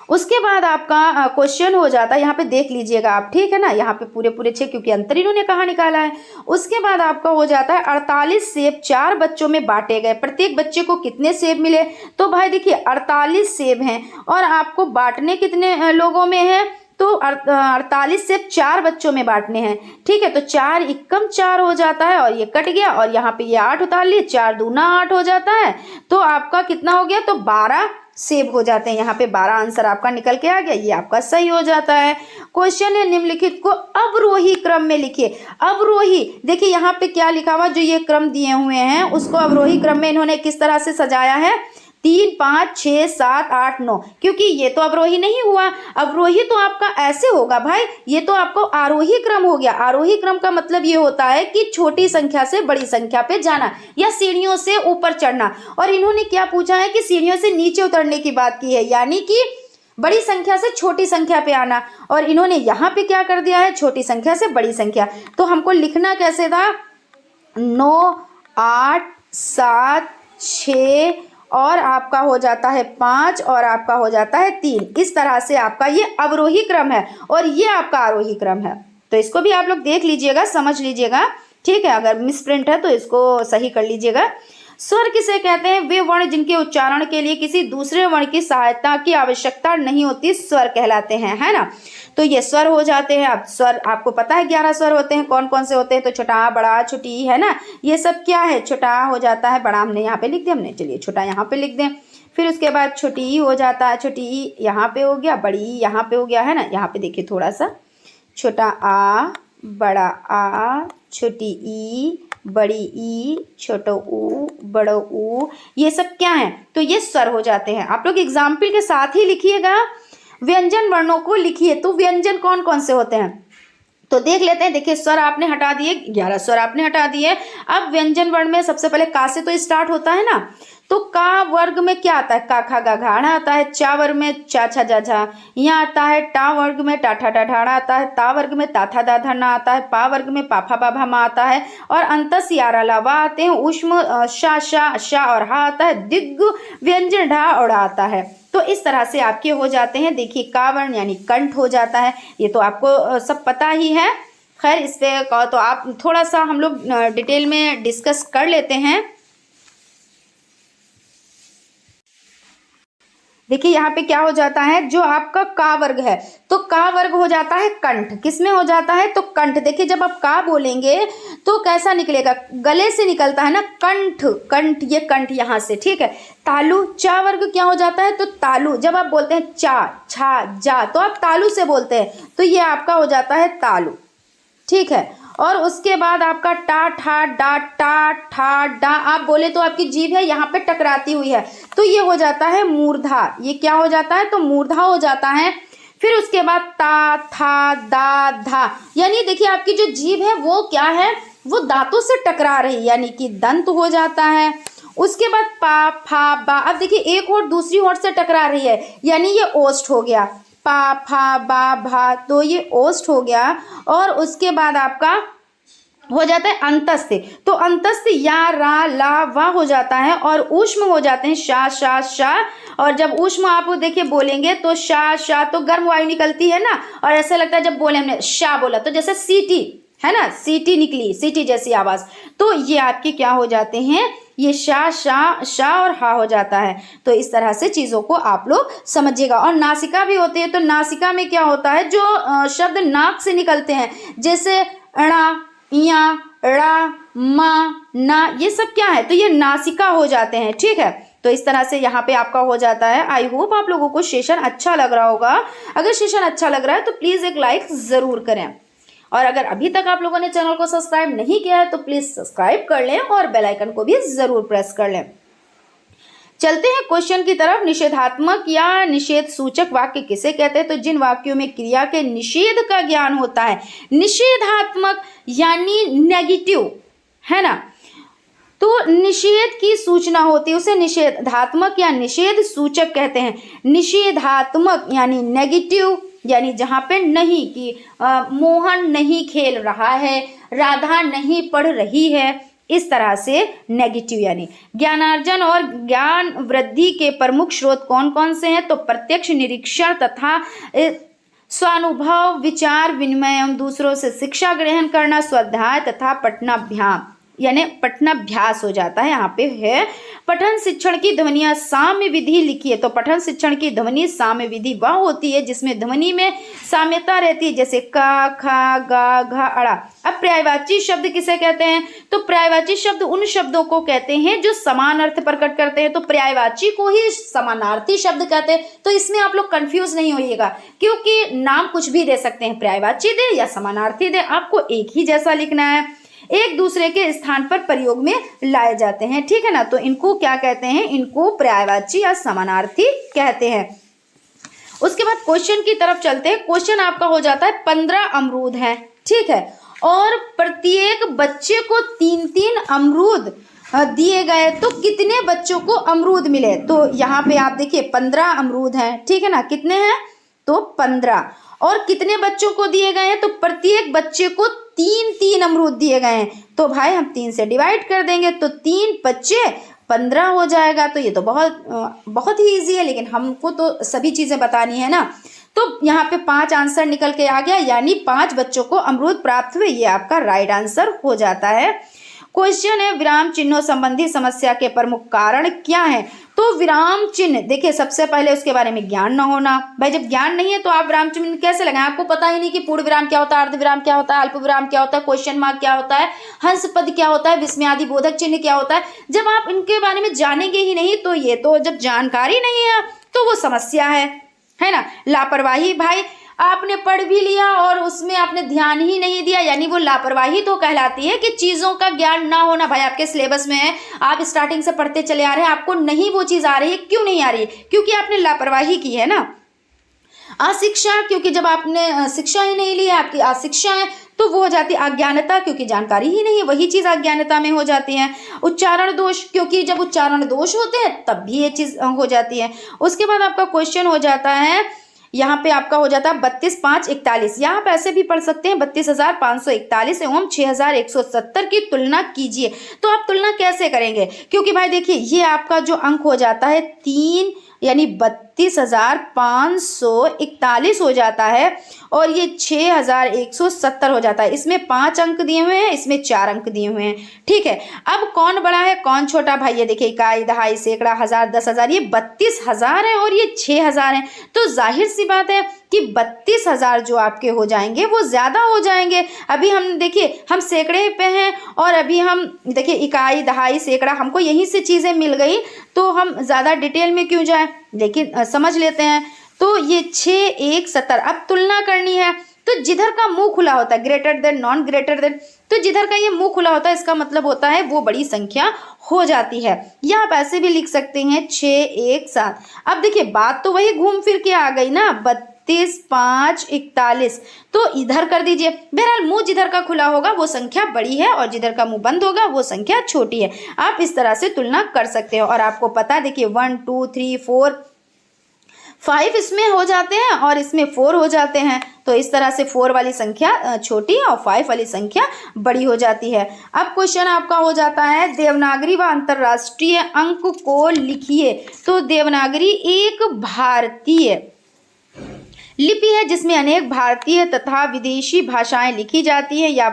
[SPEAKER 1] उसके बाद आपका क्वेश्चन हो जाता है, यहाँ पे देख लीजिएगा आप, ठीक है ना, यहाँ पे पूरे पूरे 6, क्योंकि अंतर इन्होंने कहाँ निकाला है। उसके बाद आपका हो जाता है 48 सेब 4 बच्चों में बांटे गए, प्रत्येक बच्चे को कितने सेब मिले। तो भाई देखिए 48 सेब हैं और आपको बांटने कितने लोगों में है, तो 48 सेब 4 बच्चों में बांटने हैं, ठीक है। तो 4 एकम 4 हो जाता है, और ये कट गया, और यहाँ पे ये 8 उतार लिए, 4 दूना 8 हो जाता है, तो आपका कितना हो गया, तो 12 सेब हो जाते हैं। यहाँ पे 12 आंसर आपका निकल के आ गया, ये आपका सही हो जाता है। क्वेश्चन है, निम्नलिखित को अवरोही क्रम में लिखिए। अवरोही, देखिए यहाँ पे क्या लिखा हुआ, जो ये क्रम दिए हुए हैं उसको अवरोही क्रम में इन्होंने किस तरह से सजाया है, 3 5 6 7 8 9, क्योंकि ये तो अवरोही नहीं हुआ। अवरोही तो आपका ऐसे होगा भाई, ये तो आपको आरोही क्रम हो गया। आरोही क्रम का मतलब ये होता है कि छोटी संख्या से बड़ी संख्या पे जाना या सीढ़ियों से ऊपर चढ़ना। और इन्होंने क्या पूछा है कि सीढ़ियों से नीचे उतरने की बात की है, यानी कि बड़ी संख्या से छोटी संख्या पे आना। और इन्होंने यहाँ पे क्या कर दिया है, छोटी संख्या से बड़ी संख्या। तो हमको लिखना कैसे था, 9 8 7 6 और आपका हो जाता है 5 और आपका हो जाता है 3। इस तरह से आपका ये अवरोही क्रम है और ये आपका आरोही क्रम है। तो इसको भी आप लोग देख लीजिएगा, समझ लीजिएगा, ठीक है। अगर मिसप्रिंट है तो इसको सही कर लीजिएगा। स्वर किसे कहते हैं, वे वर्ण जिनके उच्चारण के लिए किसी दूसरे वर्ण की सहायता की आवश्यकता नहीं होती, स्वर कहलाते हैं, है ना। तो ये स्वर हो जाते हैं। अब स्वर आपको पता है 11 स्वर होते हैं, कौन कौन से होते हैं, तो छोटा आ, बड़ा आ, छोटी ई, है ना। ये सब क्या है, छोटा आ हो जाता है, बड़ा हमने यहाँ पे लिख दिया, हमने चलिए छोटा यहाँ पे लिख दें। फिर उसके बाद छोटी ई हो जाता है, छोटी ई यहाँ पे हो गया, बड़ी ई यहाँ पे हो गया, है ना। यहाँ पे देखिए थोड़ा सा छोटा आ, बड़ा आ, छोटी ई, बड़ी ई, छोटा ऊ, बड़ा ऊ, ये सब क्या है? तो ये स्वर हो जाते हैं। आप लोग एग्जाम्पल के साथ ही लिखिएगा, व्यंजन वर्णों को लिखिए। तो व्यंजन कौन कौन से होते हैं तो देख लेते हैं। देखिए स्वर आपने हटा दिए, 11 स्वर आपने हटा दिए। अब व्यंजन वर्ण में सबसे पहले का से तो स्टार्ट होता है ना, तो का वर्ग में क्या आता है? का खा गा घाड़ा आता है। चा वर्ग में चा छा जा झा यहाँ आता है। टा वर्ग में टा ठा डा ढाड़ा आता है। ता वर्ग में ता था दा धरना आता है। पा वर्ग में पाफा बाभा मा आता है। और अंतस यारा लावा आते हैं। उष्म शा शा शा और हा आता है। दिग्ग व्यंजन ढा और आता है। तो इस तरह से आपके हो जाते हैं। देखिए का वर्ण यानी कंठ हो जाता है, ये तो आपको सब पता ही है। खैर इस पे तो आप थोड़ा सा हम लोग डिटेल में डिस्कस कर लेते हैं। देखिए यहाँ पे क्या हो जाता है, जो आपका का वर्ग है तो का वर्ग हो जाता है कंठ। किसमें हो जाता है? तो कंठ। देखिए जब आप का बोलेंगे तो कैसा निकलेगा? गले से निकलता है ना, कंठ। कंठ, ये कंठ यहाँ से, ठीक है। तालु, चा वर्ग क्या हो जाता है? तो तालु। जब आप बोलते हैं चा छा जा तो आप तालु से बोलते हैं, तो ये आपका हो जाता है तालु, ठीक है। और उसके बाद आपका टा ठा डा टा ठा डा आप बोले तो आपकी जीभ है यहाँ पे टकराती हुई है, तो ये हो जाता है मूर्धा। ये क्या हो जाता है? तो मूर्धा हो जाता है। फिर उसके बाद ता था दा धा, यानी देखिए आपकी जो जीभ है वो क्या है? वो दांतों से टकरा रही, यानी कि दंत हो जाता है। उसके बाद पा फा बा, अब देखिए एक होठ दूसरी होठ से टकरा रही है, यानी ये ओष्ठ हो गया। पा फा बा भा, तो ये ओष्ठ हो गया। और उसके बाद आपका हो जाता है अंतस्थ। तो अंतस्थ या रा ला वा हो जाता है। और ऊष्म हो जाते हैं शा शा शा। और जब ऊष्म आप देखिए बोलेंगे तो शा शा तो गर्म वायु निकलती है ना, और ऐसा लगता है जब बोले हमने शा बोला तो जैसे सीटी है ना, सीटी निकली, सीटी जैसी आवाज, तो ये आपके क्या हो जाते हैं? ये शा शा शा और हा हो जाता है। तो इस तरह से चीजों को आप लोग समझिएगा। और नासिका भी होती है, तो नासिका में क्या होता है? जो शब्द नाक से निकलते हैं, जैसे अणा, या, ड़ा, मा, ना, ये सब क्या है? तो ये नासिका हो जाते हैं, ठीक है। तो इस तरह से यहाँ पे आपका हो जाता है। आई होप आप लोगों को सेशन अच्छा लग रहा होगा। अगर सेशन अच्छा लग रहा है तो प्लीज एक लाइक जरूर करें। और अगर अभी तक आप लोगों ने चैनल को सब्सक्राइब नहीं किया है तो प्लीज सब्सक्राइब कर लें और बेल आइकन को भी जरूर प्रेस कर लें। चलते हैं क्वेश्चन की तरफ। निषेधात्मक या निषेध सूचक वाक्य किसे कहते हैं? तो जिन वाक्यों में क्रिया के निषेध का ज्ञान होता है। निषेधात्मक यानी नेगेटिव, है ना, तो निषेध की सूचना होती है, उसे निषेधात्मक या निषेध सूचक कहते हैं। निषेधात्मक यानी नेगेटिव, यानी जहां पे नहीं कि मोहन नहीं खेल रहा है, राधा नहीं पढ़ रही है, इस तरह से नेगेटिव। यानी ज्ञानार्जन और ज्ञान वृद्धि के प्रमुख स्रोत कौन कौन से हैं? तो प्रत्यक्ष निरीक्षण तथा स्वानुभव, विचार विनिमय एवं दूसरों से शिक्षा ग्रहण करना, स्वाध्याय तथा पठनाभ्याम, यानी पठनाभ्यास हो जाता है। यहाँ पे है पठन शिक्षण की ध्वनियां साम्य विधि लिखी है। तो पठन शिक्षण की ध्वनि साम्य विधि वह होती है जिसमें ध्वनि में साम्यता रहती है, जैसे का खा गा घा अड़ा। अब पर्यायवाची शब्द किसे कहते हैं? तो पर्यायवाची शब्द उन शब्दों को कहते हैं जो समान अर्थ प्रकट करते हैं। तो पर्यायवाची को ही समानार्थी शब्द कहते हैं। तो इसमें आप लोग कंफ्यूज नहीं होइएगा, क्योंकि नाम कुछ भी दे सकते हैं, पर्यायवाची दे या समानार्थी दे, आपको एक ही जैसा लिखना है, एक दूसरे के स्थान पर प्रयोग में लाए जाते हैं, ठीक है ना। तो इनको क्या कहते हैं? इनको पर्यायवाची या समानार्थी कहते हैं। उसके बाद क्वेश्चन की तरफ चलते हैं। क्वेश्चन आपका हो जाता है 15 अमरूद हैं, ठीक है, और प्रत्येक बच्चे को 3-3 अमरूद दिए गए, तो कितने बच्चों को अमरूद मिले? तो यहाँ पे आप देखिए 15 अमरूद हैं, ठीक है ना। कितने हैं? तो 15। और कितने बच्चों को दिए गए हैं? तो प्रत्येक बच्चे को 3-3 अमरूद दिए गए हैं। तो भाई हम 3 से डिवाइड कर देंगे, तो 3 बच्चे 15 हो जाएगा। तो ये तो बहुत ही इजी है, लेकिन हमको तो सभी चीजें बतानी है ना। तो यहाँ पे 5 आंसर निकल के आ गया, यानी 5 बच्चों को अमरूद प्राप्त हुए। ये आपका राइट आंसर हो जाता है। क्वेश्चन है विराम चिन्हों संबंधी समस्या के प्रमुख कारण क्या है? तो विराम चिन्ह, देखिए सबसे पहले उसके बारे में ज्ञान न होना। भाई जब ज्ञान नहीं है तो आप विराम चिन्ह कैसे लगाएं? आपको पता ही नहीं कि पूर्ण विराम क्या होता है, अर्ध विराम क्या होता है, अल्प विराम क्या होता है, क्वेश्चन मार्क क्या होता है, हंस पद क्या होता है, विस्मयादि बोधक चिन्ह क्या होता है। जब आप इनके बारे में जानेंगे ही नहीं तो ये तो जब जानकारी नहीं है तो वो समस्या है ना। लापरवाही, भाई आपने पढ़ भी लिया और उसमें आपने ध्यान ही नहीं दिया, यानी वो लापरवाही तो कहलाती है कि चीज़ों का ज्ञान ना होना। भाई आपके सिलेबस में है, आप स्टार्टिंग से पढ़ते चले आ रहे हैं, आपको नहीं वो चीज़ आ रही है, क्यों नहीं आ रही है? क्योंकि आपने लापरवाही की है ना। अशिक्षा, क्योंकि जब आपने शिक्षा ही नहीं ली है, आपकी अशिक्षा है, तो वो हो जाती है अज्ञानता, क्योंकि जानकारी ही नहीं है, वही चीज़ अज्ञानता में हो जाती है। उच्चारण दोष, क्योंकि जब उच्चारण दोष होते हैं तब भी ये चीज़ हो जाती है। उसके बाद आपका क्वेश्चन हो जाता है, यहाँ पे आपका हो जाता है 32,541। यहाँ पे ऐसे भी पढ़ सकते हैं 32,541 एवं 6,170 की तुलना कीजिए। तो आप तुलना कैसे करेंगे? क्योंकि भाई देखिए, ये आपका जो अंक हो जाता है 3 यानी 32,541 हो जाता है, और ये 6,170 हो जाता है। इसमें 5 अंक दिए हुए हैं, इसमें 4 अंक दिए हुए हैं। ठीक है, अब कौन बड़ा है कौन छोटा? भाई ये देखिए, इकाई, दहाई, सैकड़ा, हजार, 10,000, ये 32,000 है और ये 6,000 है। तो जाहिर सी बात है कि 32,000 जो आपके हो जाएंगे वो ज़्यादा हो जाएंगे। अभी हम देखिए, हम सैकड़े पे हैं, और अभी हम देखिए इकाई, दहाई, सैकड़ा, हमको यहीं से चीज़ें मिल गई, तो हम ज़्यादा डिटेल में क्यों जाएं, लेकिन समझ लेते हैं। तो ये 6,170, अब तुलना करनी है, तो जिधर का मुंह खुला होता है, greater than, non greater than, तो जिधर का ये मुंह खुला होता है इसका मतलब होता है वो बड़ी संख्या हो जाती है। या आप ऐसे भी लिख सकते हैं 6,1,7। अब देखिए, बात तो वही घूम फिर के आ गई ना, 32,541, तो इधर कर दीजिए। बहरहाल मुंह जिधर का खुला होगा वो संख्या बड़ी है, और जिधर का मुंह बंद होगा वो संख्या छोटी है। आप इस तरह से तुलना कर सकते हो। और आपको पता है, देखिए 1 2 3 4 5 इसमें हो जाते हैं और इसमें 4 हो जाते हैं, तो इस तरह से 4 वाली संख्या छोटी है और 5 वाली संख्या बड़ी हो जाती है। अब क्वेश्चन आपका हो जाता है, देवनागरी व अंतर्राष्ट्रीय अंक को लिखिए। तो देवनागरी एक भारतीय लिपि है जिसमें अनेक भारतीय तथा विदेशी भाषाएं लिखी जाती है, या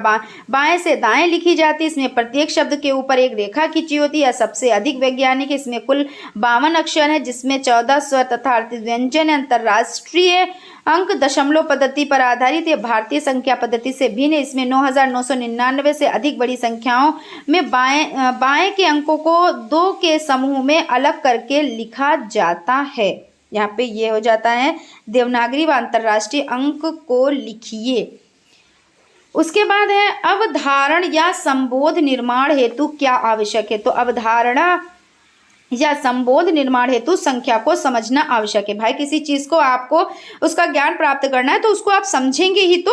[SPEAKER 1] बाएं से दाएं लिखी जाती है। इसमें प्रत्येक शब्द के ऊपर एक रेखा खींची होती है। सबसे अधिक वैज्ञानिक, इसमें कुल 52 अक्षर है, जिसमें 14 स्वर तथा 38 व्यंजन। अंतर्राष्ट्रीय अंक दशमलव पद्धति पर आधारित है, भारतीय संख्या पद्धति से भिन्न। इसमें 9,999 से अधिक बड़ी संख्याओं में बाएं के अंकों को 2 के समूह में अलग करके लिखा जाता है। यहाँ पे ये हो जाता है, देवनागरी व अंतर्राष्ट्रीय अंक को लिखिए। उसके बाद है, अवधारण या संबोध निर्माण हेतु क्या आवश्यक है? तो अवधारणा या संबोध निर्माण हेतु संख्या को समझना आवश्यक है। भाई किसी चीज को आपको उसका ज्ञान प्राप्त करना है तो उसको आप समझेंगे ही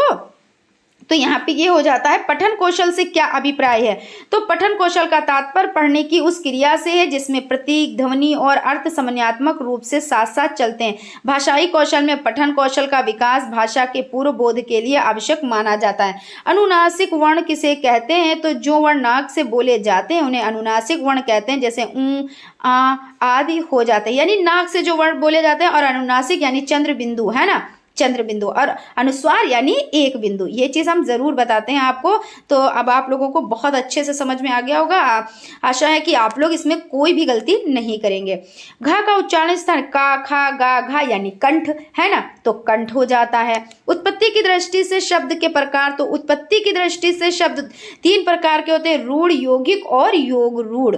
[SPEAKER 1] तो यहाँ पे ये हो जाता है, पठन कौशल से क्या अभिप्राय है? तो पठन कौशल का तात्पर्य पढ़ने की उस क्रिया से है जिसमें प्रतीक, ध्वनि और अर्थ समन्वयात्मक रूप से साथ साथ चलते हैं। भाषाई कौशल में पठन कौशल का विकास भाषा के पूर्व बोध के लिए आवश्यक माना जाता है। अनुनासिक वर्ण किसे कहते हैं? तो जो वर्ण नाक से बोले जाते हैं उन्हें अनुनासिक वर्ण कहते हैं, जैसे ऊ, आ आदि हो जाते हैं, यानी नाक से जो वर्ण बोले जाते हैं। और अनुनासिक यानी चंद्र बिंदु, है ना, चंद्र बिंदु, और अनुस्वार यानी एक बिंदु। ये चीज़ हम ज़रूर बताते हैं आपको। तो अब आप लोगों को बहुत अच्छे से समझ में आ गया होगा। आशा है कि आप लोग इसमें कोई भी गलती नहीं करेंगे। घ का उच्चारण स्थान का, खा, गा, घा यानी कंठ, है ना, तो कंठ हो जाता है। उत्पत्ति की दृष्टि से शब्द के प्रकार, तो उत्पत्ति की दृष्टि से शब्द 3 प्रकार के होते हैं, रूढ़, यौगिक और योग रूढ़।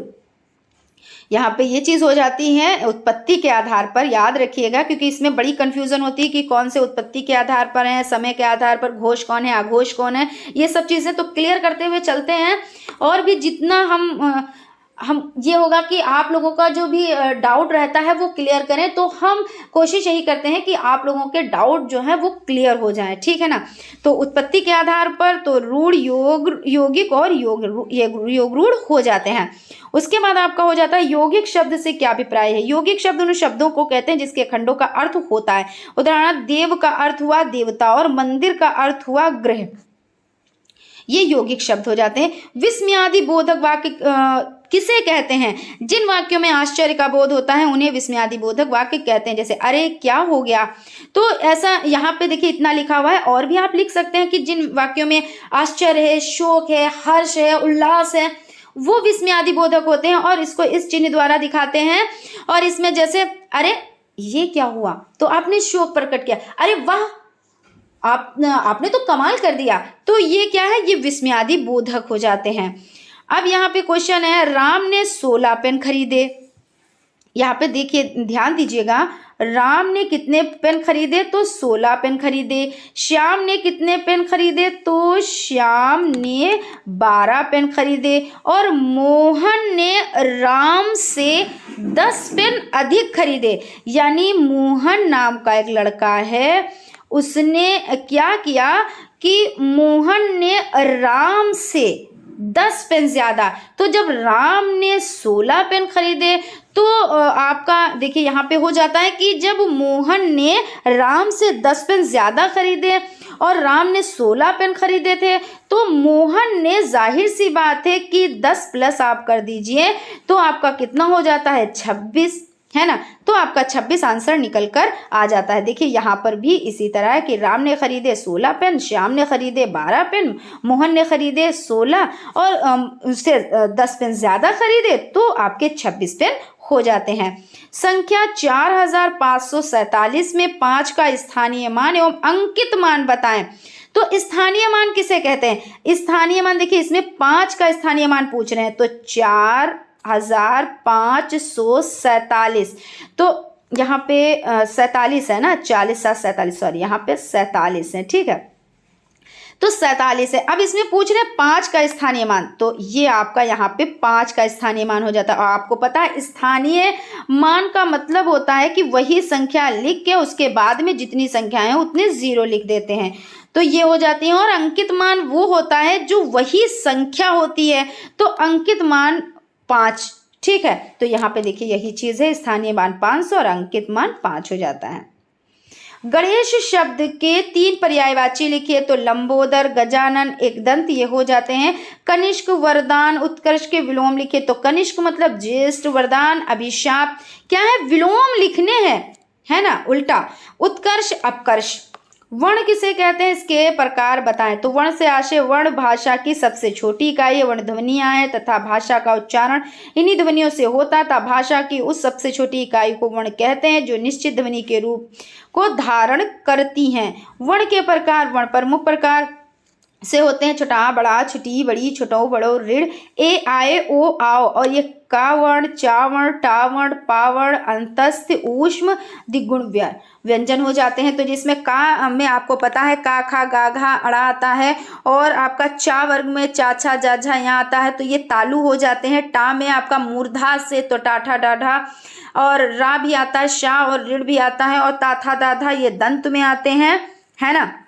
[SPEAKER 1] यहाँ पे ये चीज़ हो जाती है उत्पत्ति के आधार पर, याद रखिएगा, क्योंकि इसमें बड़ी कंफ्यूजन होती है कि कौन से उत्पत्ति के आधार पर है, समय के आधार पर, घोष कौन है, अघोष कौन है, ये सब चीज़ें तो क्लियर करते हुए चलते हैं। और भी जितना हम ये होगा कि आप लोगों का जो भी डाउट रहता है वो क्लियर करें, तो हम कोशिश यही करते हैं कि आप लोगों के डाउट जो है वो क्लियर हो जाए, ठीक है ना। तो उत्पत्ति के आधार पर तो रूढ़, यौगिक और योग रूढ़ हो जाते हैं। उसके बाद आपका हो जाता है यौगिक शब्द से क्या अभिप्राय है? यौगिक शब्द उन शब्दों को कहते हैं जिसके खंडों का अर्थ होता है। उदाहरण, देव का अर्थ हुआ देवता और मंदिर का अर्थ हुआ गृह, ये यौगिक शब्द हो जाते हैं। विस्मयादि बोधक वाक्य किसे कहते हैं? जिन वाक्यों में आश्चर्य का बोध होता है उन्हें विस्मयादि बोधक वाक्य कहते हैं, जैसे अरे क्या हो गया। तो ऐसा यहाँ पे देखिए इतना लिखा हुआ है, और भी आप लिख सकते हैं कि जिन वाक्यों में आश्चर्य है, शोक है, हर्ष है, उल्लास है, वो विस्मयादि बोधक होते हैं, और इसको इस चिन्ह द्वारा दिखाते हैं। और इसमें जैसे अरे ये क्या हुआ, तो आपने शोक प्रकट किया, अरे वाह आपने तो कमाल कर दिया, तो ये क्या है, ये विस्मयादि बोधक हो जाते हैं। अब यहाँ पे क्वेश्चन है, राम ने 16 पेन खरीदे। यहाँ पे देखिए ध्यान दीजिएगा, राम ने कितने पेन खरीदे? तो 16 पेन खरीदे। श्याम ने कितने पेन खरीदे? तो श्याम ने 12 पेन खरीदे। और मोहन ने राम से 10 पेन अधिक खरीदे। यानी मोहन नाम का एक लड़का है, उसने क्या किया कि मोहन ने राम से 10 पेन ज़्यादा, तो जब राम ने 16 पेन खरीदे तो आपका देखिए यहाँ पे हो जाता है कि जब मोहन ने राम से 10 पेन ज़्यादा खरीदे और राम ने 16 पेन खरीदे थे, तो मोहन ने, जाहिर सी बात है कि 10 प्लस आप कर दीजिए तो आपका कितना हो जाता है? 26, है ना। तो आपका 26 आंसर निकल कर आ जाता है। देखिए यहाँ पर भी इसी तरह है कि राम ने खरीदे 16 पेन, श्याम ने खरीदे 12 पेन, मोहन ने खरीदे 16 और उससे 10 पेन ज़्यादा खरीदे तो आपके 26 पेन हो जाते हैं। संख्या 4547 में 5 का स्थानीय मान एवं अंकित मान बताएं। तो स्थानीय मान किसे कहते हैं? स्थानीय मान देखिए इसमें 5 का स्थानीय मान पूछ रहे हैं, तो 4547। तो यहाँ पे 47 है ना, 40 7 47, सॉरी यहाँ पे 47 है, ठीक है। तो 47 है। अब इसमें पूछ रहे हैं 5 का स्थानीय मान, तो ये आपका यहाँ पे 5 का स्थानीय मान हो जाता है। और आपको पता है स्थानीय मान का मतलब होता है कि वही संख्या लिख के उसके बाद में जितनी संख्याएं हैं उतने 0 लिख देते हैं, तो ये हो जाती है। और अंकित मान वो होता है जो वही संख्या होती है, तो अंकित मान 5, ठीक है। तो यहाँ पे देखिए यही चीज़ है, स्थानीय मान 500 और अंकित मान 5 हो जाता है। गणेश शब्द के 3 पर्यायवाची लिखिए, तो लंबोदर, गजानन, एकदंत, ये हो जाते हैं। कनिष्क, वरदान, उत्कर्ष के विलोम लिखिए, तो कनिष्क मतलब ज्येष्ठ, वरदान अभिशाप, क्या है? विलोम लिखने हैं, है ना, उल्टा। उत्कर्ष अपकर्ष। वर्ण किसे कहते हैं? इसके प्रकार बताएं। तो वर्ण से आशय, वर्ण भाषा की सबसे छोटी इकाई है, वर्ण ध्वनियां हैं तथा भाषा का उच्चारण इन्हीं ध्वनियों से होता है, तथा भाषा की उस सबसे छोटी इकाई को वर्ण कहते हैं जो निश्चित ध्वनि के रूप को धारण करती हैं। वर्ण के प्रकार, वर्ण प्रमुख प्रकार से होते हैं, छोटा बड़ा, छोटी बड़ी, छोटो बड़ो, ऋण, ए आए ओ आओ, और ये का वर्ण, चा वर्ण, टा वर्ण, पा वर्ण, अंतस्थ, ऊष्म, दिगुण व्यंजन हो जाते हैं। तो जिसमें का में आपको पता है का, खा, गा, घा, अड़ा आता है, और आपका चा वर्ग में चा, छा, जा, झा यहाँ आता है, तो ये तालु हो जाते हैं। टा में आपका मूर्धा से तो टाठा, डाढ़ा, और रा भी आता है, शाह और ऋण भी आता है, और ताथा, दाधा ये दंत में आते हैं, है ना।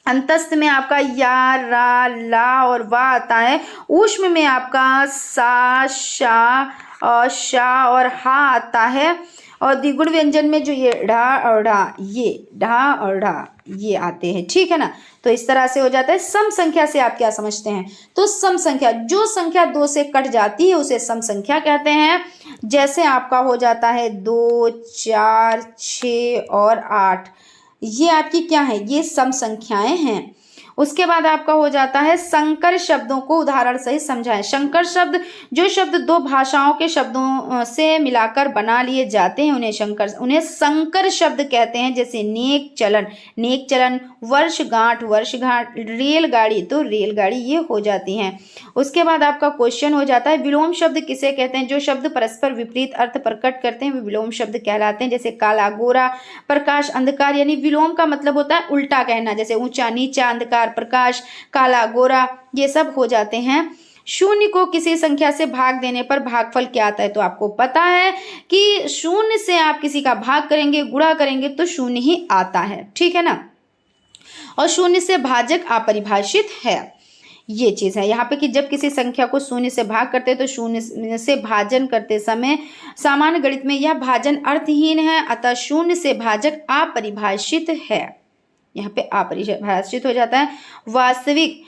[SPEAKER 1] अंतस्थ में आपका या, रा, ला और वा आता है। ऊष्म में आपका सा, शा और शा और हा आता है। और द्विगुण व्यंजन में जो ये ढा और ढा, ये ढा और ढा ये आते हैं, ठीक है ना। तो इस तरह से हो जाता है। सम संख्या से आप क्या समझते हैं? तो सम संख्या, जो संख्या 2 से कट जाती है उसे सम संख्या कहते हैं। जैसे आपका हो जाता है 2, 4, 6 और 8, ये आपकी क्या है? ये सम संख्याएं हैं। उसके बाद आपका हो जाता है संकर शब्दों को उदाहरण सहित समझाएं। संकर शब्द, जो शब्द 2 भाषाओं के शब्दों से मिलाकर बना लिए जाते हैं उन्हें संकर शब्द कहते हैं। जैसे नेक चलन, वर्षगांठ, रेलगाड़ी, तो रेलगाड़ी ये हो जाती हैं। उसके बाद आपका क्वेश्चन हो जाता है विलोम शब्द किसे कहते हैं? जो शब्द परस्पर विपरीत अर्थ प्रकट करते हैं वे विलोम शब्द कहलाते हैं। जैसे काला गोरा, प्रकाश अंधकार, यानी विलोम का मतलब होता है उल्टा कहना। जैसे ऊंचा नीचा, अंधकार प्रकाश, काला गोरा, ये सब हो जाते हैं। शून्य को किसी संख्या से भाग देने पर भागफल क्या आता है? तो आपको पता है कि शून्य से आप किसी का भाग करेंगे, गुणा करेंगे तो शून्य ही आता है, ठीक है ना। और शून्य से भाजक अपरिभाषित है, ये चीज़ है यहाँ पे कि जब किसी संख्या को शून्य से भाग करते हैं तो शून्य से भाजन करते समय सामान्य गणित में यह भाजन अर्थहीन है, अतः शून्य से भाजक अपरिभाषित है, यहाँ पे अपरिभाषित हो जाता है। वास्तविक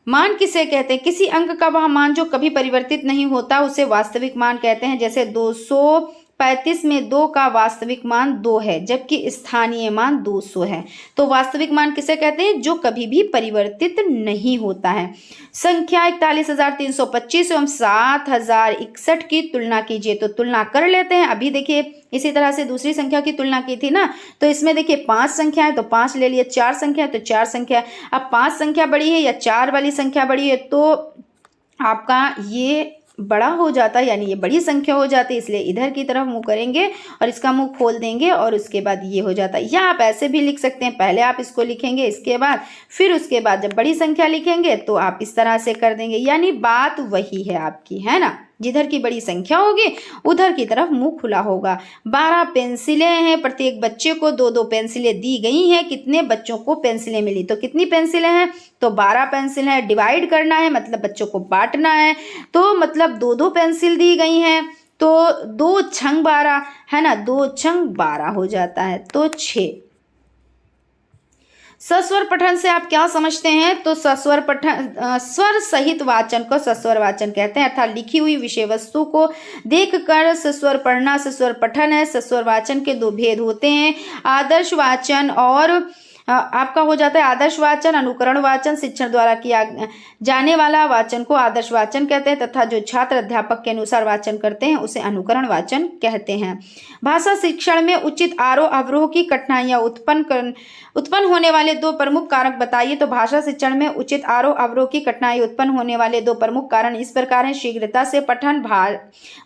[SPEAKER 1] मान किसे कहते हैं? किसी अंक का वह मान जो कभी परिवर्तित नहीं होता उसे वास्तविक मान कहते हैं। जैसे 235 में 2 का वास्तविक मान 2 है जबकि स्थानीय मान 200 है। तो वास्तविक मान किसे कहते हैं? जो कभी भी परिवर्तित नहीं होता है। संख्या 41,325 एवं 7,061 की तुलना कीजिए, तो तुलना कर लेते हैं। अभी देखिए इसी तरह से दूसरी संख्या की तुलना की थी ना, तो इसमें देखिए 5 संख्या है तो 5 ले लिए, 4 संख्या है तो 4 संख्या। अब 5 संख्या बड़ी है या 4 वाली संख्या बड़ी है, तो आपका ये बड़ा हो जाता है, यानी ये बड़ी संख्या हो जाती है, इसलिए इधर की तरफ मुंह करेंगे और इसका मुंह खोल देंगे और उसके बाद ये हो जाता है। या आप ऐसे भी लिख सकते हैं, पहले आप इसको लिखेंगे इसके बाद, फिर उसके बाद जब बड़ी संख्या लिखेंगे तो आप इस तरह से कर देंगे, यानी बात वही है आपकी, है ना। जिधर की बड़ी संख्या होगी उधर की तरफ मुंह खुला होगा। 12 पेंसिलें हैं, प्रत्येक बच्चे को 2-2 पेंसिलें दी गई हैं। कितने बच्चों को पेंसिलें मिली, तो कितनी पेंसिलें हैं, तो 12 पेंसिल है। डिवाइड करना है मतलब बच्चों को बांटना है, तो मतलब 2-2 पेंसिल दी गई हैं, तो 2 छंग 12 है ना, 2 छंग 12 हो जाता है, तो 6। सस्वर पठन से आप क्या समझते हैं, तो सस्वर पठन स्वर सहित वाचन को सस्वर वाचन कहते हैं, अर्थात लिखी हुई विषय वस्तु को देखकर सस्वर पढ़ना सस्वर पठन है। सस्वर वाचन के 2 भेद होते हैं, आदर्श वाचन और आपका हो जाता है आदर्श वाचन, अनुकरण वाचन। शिक्षण द्वारा किया जाने वाला वाचन को आदर्श वाचन कहते हैं तथा जो छात्र अध्यापक के अनुसार वाचन करते हैं उसे अनुकरण वाचन कहते हैं। भाषा शिक्षण में उचित आरोह अवरोह की कठिनाइयां उत्पन्न होने वाले 2 प्रमुख कारक बताइए। तो भाषा शिक्षण में उचित आरोह अवरोह की कठिनाई उत्पन्न होने वाले 2 प्रमुख कारण इस प्रकार हैं। शीघ्रता से पठन,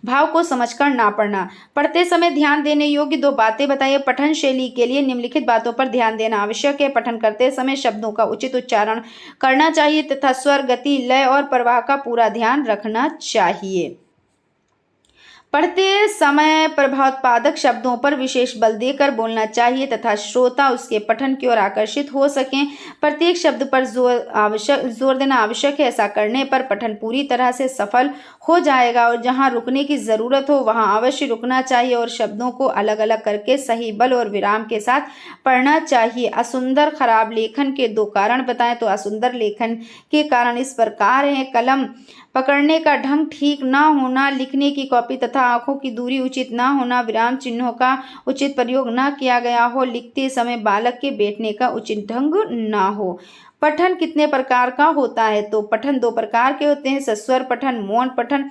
[SPEAKER 1] भाव को समझकर ना पढ़ना। पढ़ते समय ध्यान देने योग्य 2 बातें बताइए। पठन शैली के लिए निम्नलिखित बातों पर ध्यान देना आवश्यक है। पठन करते समय शब्दों का उचित उच्चारण करना चाहिए तथा स्वर, गति, लय और प्रवाह का पूरा ध्यान रखना चाहिए। पढ़ते समय प्रभावोत्पादक शब्दों पर विशेष बल देकर बोलना चाहिए तथा श्रोता उसके पठन की ओर आकर्षित हो सकें। प्रत्येक शब्द पर जोर देना आवश्यक है। ऐसा करने पर पठन पूरी तरह से सफल हो जाएगा और जहां रुकने की ज़रूरत हो वहां अवश्य रुकना चाहिए और शब्दों को अलग अलग करके सही बल और विराम के साथ पढ़ना चाहिए। असुंदर खराब लेखन के 2 कारण बताएं। तो असुंदर लेखन के कारण इस प्रकार हैं, कलम पकड़ने का ढंग ठीक ना होना, लिखने की कॉपी तथा आंखों की दूरी उचित ना होना, विराम चिन्हों का उचित प्रयोग ना किया गया हो, लिखते समय बालक के बैठने का उचित ढंग ना हो। पठन कितने प्रकार का होता है, तो पठन 2 प्रकार के होते हैं, सस्वर पठन, मौन पठन,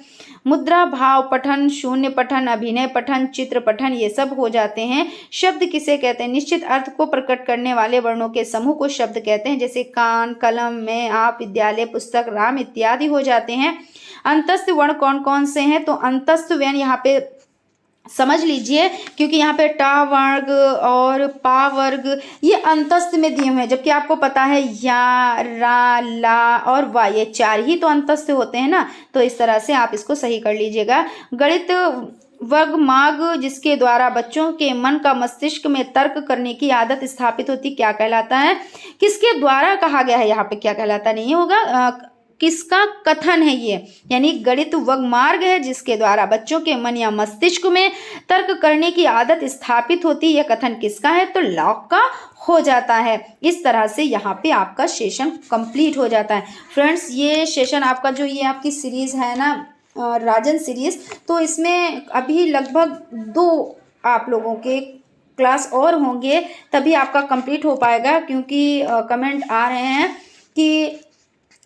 [SPEAKER 1] मुद्रा भाव पठन, शून्य पठन, अभिनय पठन, चित्र पठन, ये सब हो जाते हैं। शब्द किसे कहते हैं, निश्चित अर्थ को प्रकट करने वाले वर्णों के समूह को शब्द कहते हैं, जैसे कान, कलम, मैं, आप, विद्यालय, पुस्तक, राम इत्यादि हो जाते हैं। अंतस्थ वर्ण कौन कौन से हैं, तो अंतस्थ वर्ण यहाँ पे समझ लीजिए, क्योंकि यहाँ पे टा वर्ग और पा वर्ग ये अंतस्थ में दिए हुए हैं, जबकि आपको पता है या, रा, ला और वा ये 4 ही तो अंतस्थ होते हैं ना। तो इस तरह से आप इसको सही कर लीजिएगा। गणित वर्ग मार्ग जिसके द्वारा बच्चों के मन का मस्तिष्क में तर्क करने की आदत स्थापित होती, क्या कहलाता है, किसके द्वारा कहा गया है, यहाँ पे क्या कहलाता नहीं होगा, किसका कथन है ये, यानी गणित वग मार्ग है जिसके द्वारा बच्चों के मन या मस्तिष्क में तर्क करने की आदत स्थापित होती है। यह कथन किसका है, तो लॉक का हो जाता है। इस तरह से यहाँ पे आपका सेशन कंप्लीट हो जाता है। फ्रेंड्स, ये सेशन आपका जो ये आपकी सीरीज है ना राजन सीरीज, तो इसमें अभी लगभग 2 आप लोगों के क्लास और होंगे तभी आपका कंप्लीट हो पाएगा, क्योंकि कमेंट आ रहे हैं कि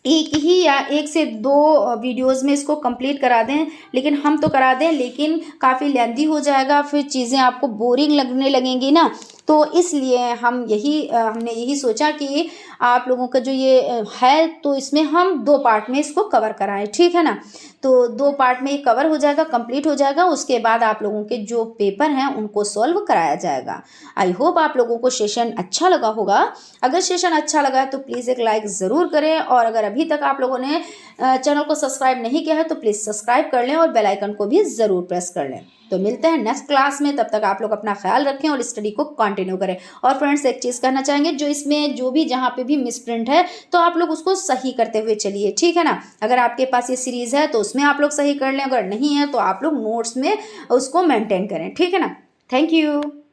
[SPEAKER 1] एक ही या 1 से 2 वीडियोस में इसको कंप्लीट करा दें, लेकिन हम तो करा दें लेकिन काफ़ी लेंदी हो जाएगा, फिर चीज़ें आपको बोरिंग लगने लगेंगी ना। तो इसलिए हमने यही सोचा कि आप लोगों का जो ये है तो इसमें हम 2 पार्ट में इसको कवर कराएं, ठीक है ना। तो 2 पार्ट में ये कवर हो जाएगा, कंप्लीट हो जाएगा। उसके बाद आप लोगों के जो पेपर हैं उनको सॉल्व कराया जाएगा। आई होप आप लोगों को सेशन अच्छा लगा होगा। अगर सेशन अच्छा लगा है तो प्लीज़ एक लाइक ज़रूर करें, और अगर अभी तक आप लोगों ने चैनल को सब्सक्राइब नहीं किया है तो प्लीज़ सब्सक्राइब कर लें और बेल आइकन को भी ज़रूर प्रेस कर लें। तो मिलते हैं नेक्स्ट क्लास में, तब तक आप लोग अपना ख्याल रखें और स्टडी को कंटिन्यू करें। और फ्रेंड्स, एक चीज़ कहना चाहेंगे, जो इसमें जो भी जहाँ पे भी मिसप्रिंट है तो आप लोग उसको सही करते हुए चलिए, ठीक है ना। अगर आपके पास ये सीरीज़ है तो उसमें आप लोग सही कर लें, अगर नहीं है तो आप लोग नोट्स में उसको मेंटेन करें, ठीक है ना। Thank you.